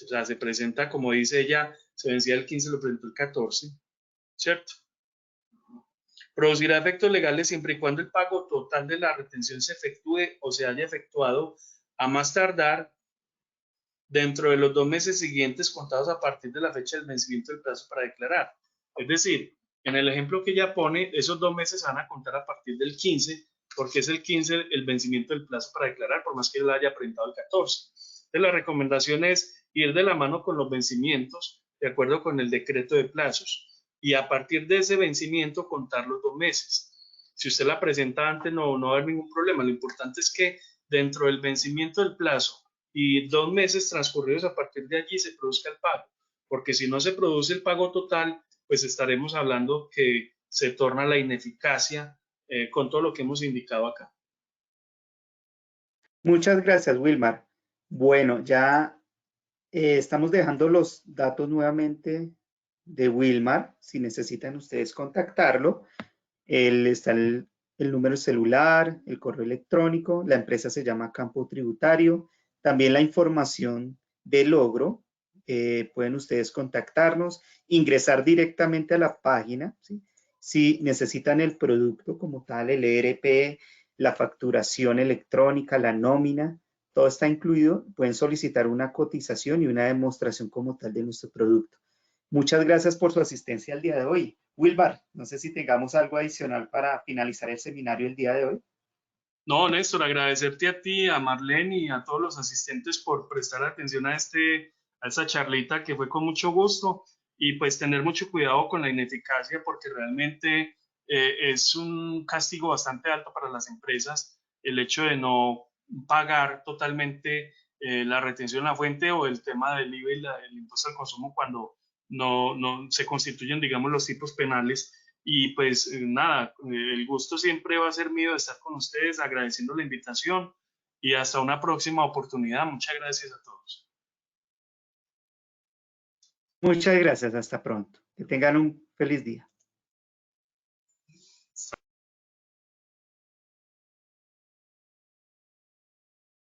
O sea, se presenta, como dice ella, se vencía el 15, lo presentó el 14, ¿cierto? Producirá efectos legales siempre y cuando el pago total de la retención se efectúe o se haya efectuado a más tardar dentro de los 2 meses siguientes contados a partir de la fecha del vencimiento del plazo para declarar. Es decir, en el ejemplo que ella pone, esos 2 meses van a contar a partir del 15, porque es el 15 el vencimiento del plazo para declarar, por más que la haya presentado el 14. Entonces, la recomendación es ir de la mano con los vencimientos, de acuerdo con el decreto de plazos, y a partir de ese vencimiento contar los 2 meses. Si usted la presenta antes, no va a haber ningún problema. Lo importante es que dentro del vencimiento del plazo y 2 meses transcurridos a partir de allí se produzca el pago, porque si no se produce el pago total, pues estaremos hablando que se torna la ineficacia con todo lo que hemos indicado acá. Muchas gracias, Wilmar. Bueno, ya estamos dejando los datos nuevamente de Wilmar, si necesitan ustedes contactarlo. Está el número celular, el correo electrónico, la empresa se llama Campo Tributario, también la información de logro. Pueden ustedes contactarnos, ingresar directamente a la página, ¿sí? Si necesitan el producto como tal, el ERP, la facturación electrónica, la nómina, todo está incluido. Pueden solicitar una cotización y una demostración como tal de nuestro producto. Muchas gracias por su asistencia el día de hoy. Wilmar, no sé si tengamos algo adicional para finalizar el seminario el día de hoy. No, Néstor, agradecerte a ti, a Marlene y a todos los asistentes por prestar atención a esta charlita que fue con mucho gusto, y pues tener mucho cuidado con la ineficacia, porque realmente es un castigo bastante alto para las empresas el hecho de no pagar totalmente la retención en la fuente o el tema del IVA y el impuesto al consumo cuando no se constituyen, digamos, los tipos penales. Y pues nada, el gusto siempre va a ser mío de estar con ustedes, agradeciendo la invitación, y hasta una próxima oportunidad. Muchas gracias a todos. Muchas gracias, hasta pronto. Que tengan un feliz día.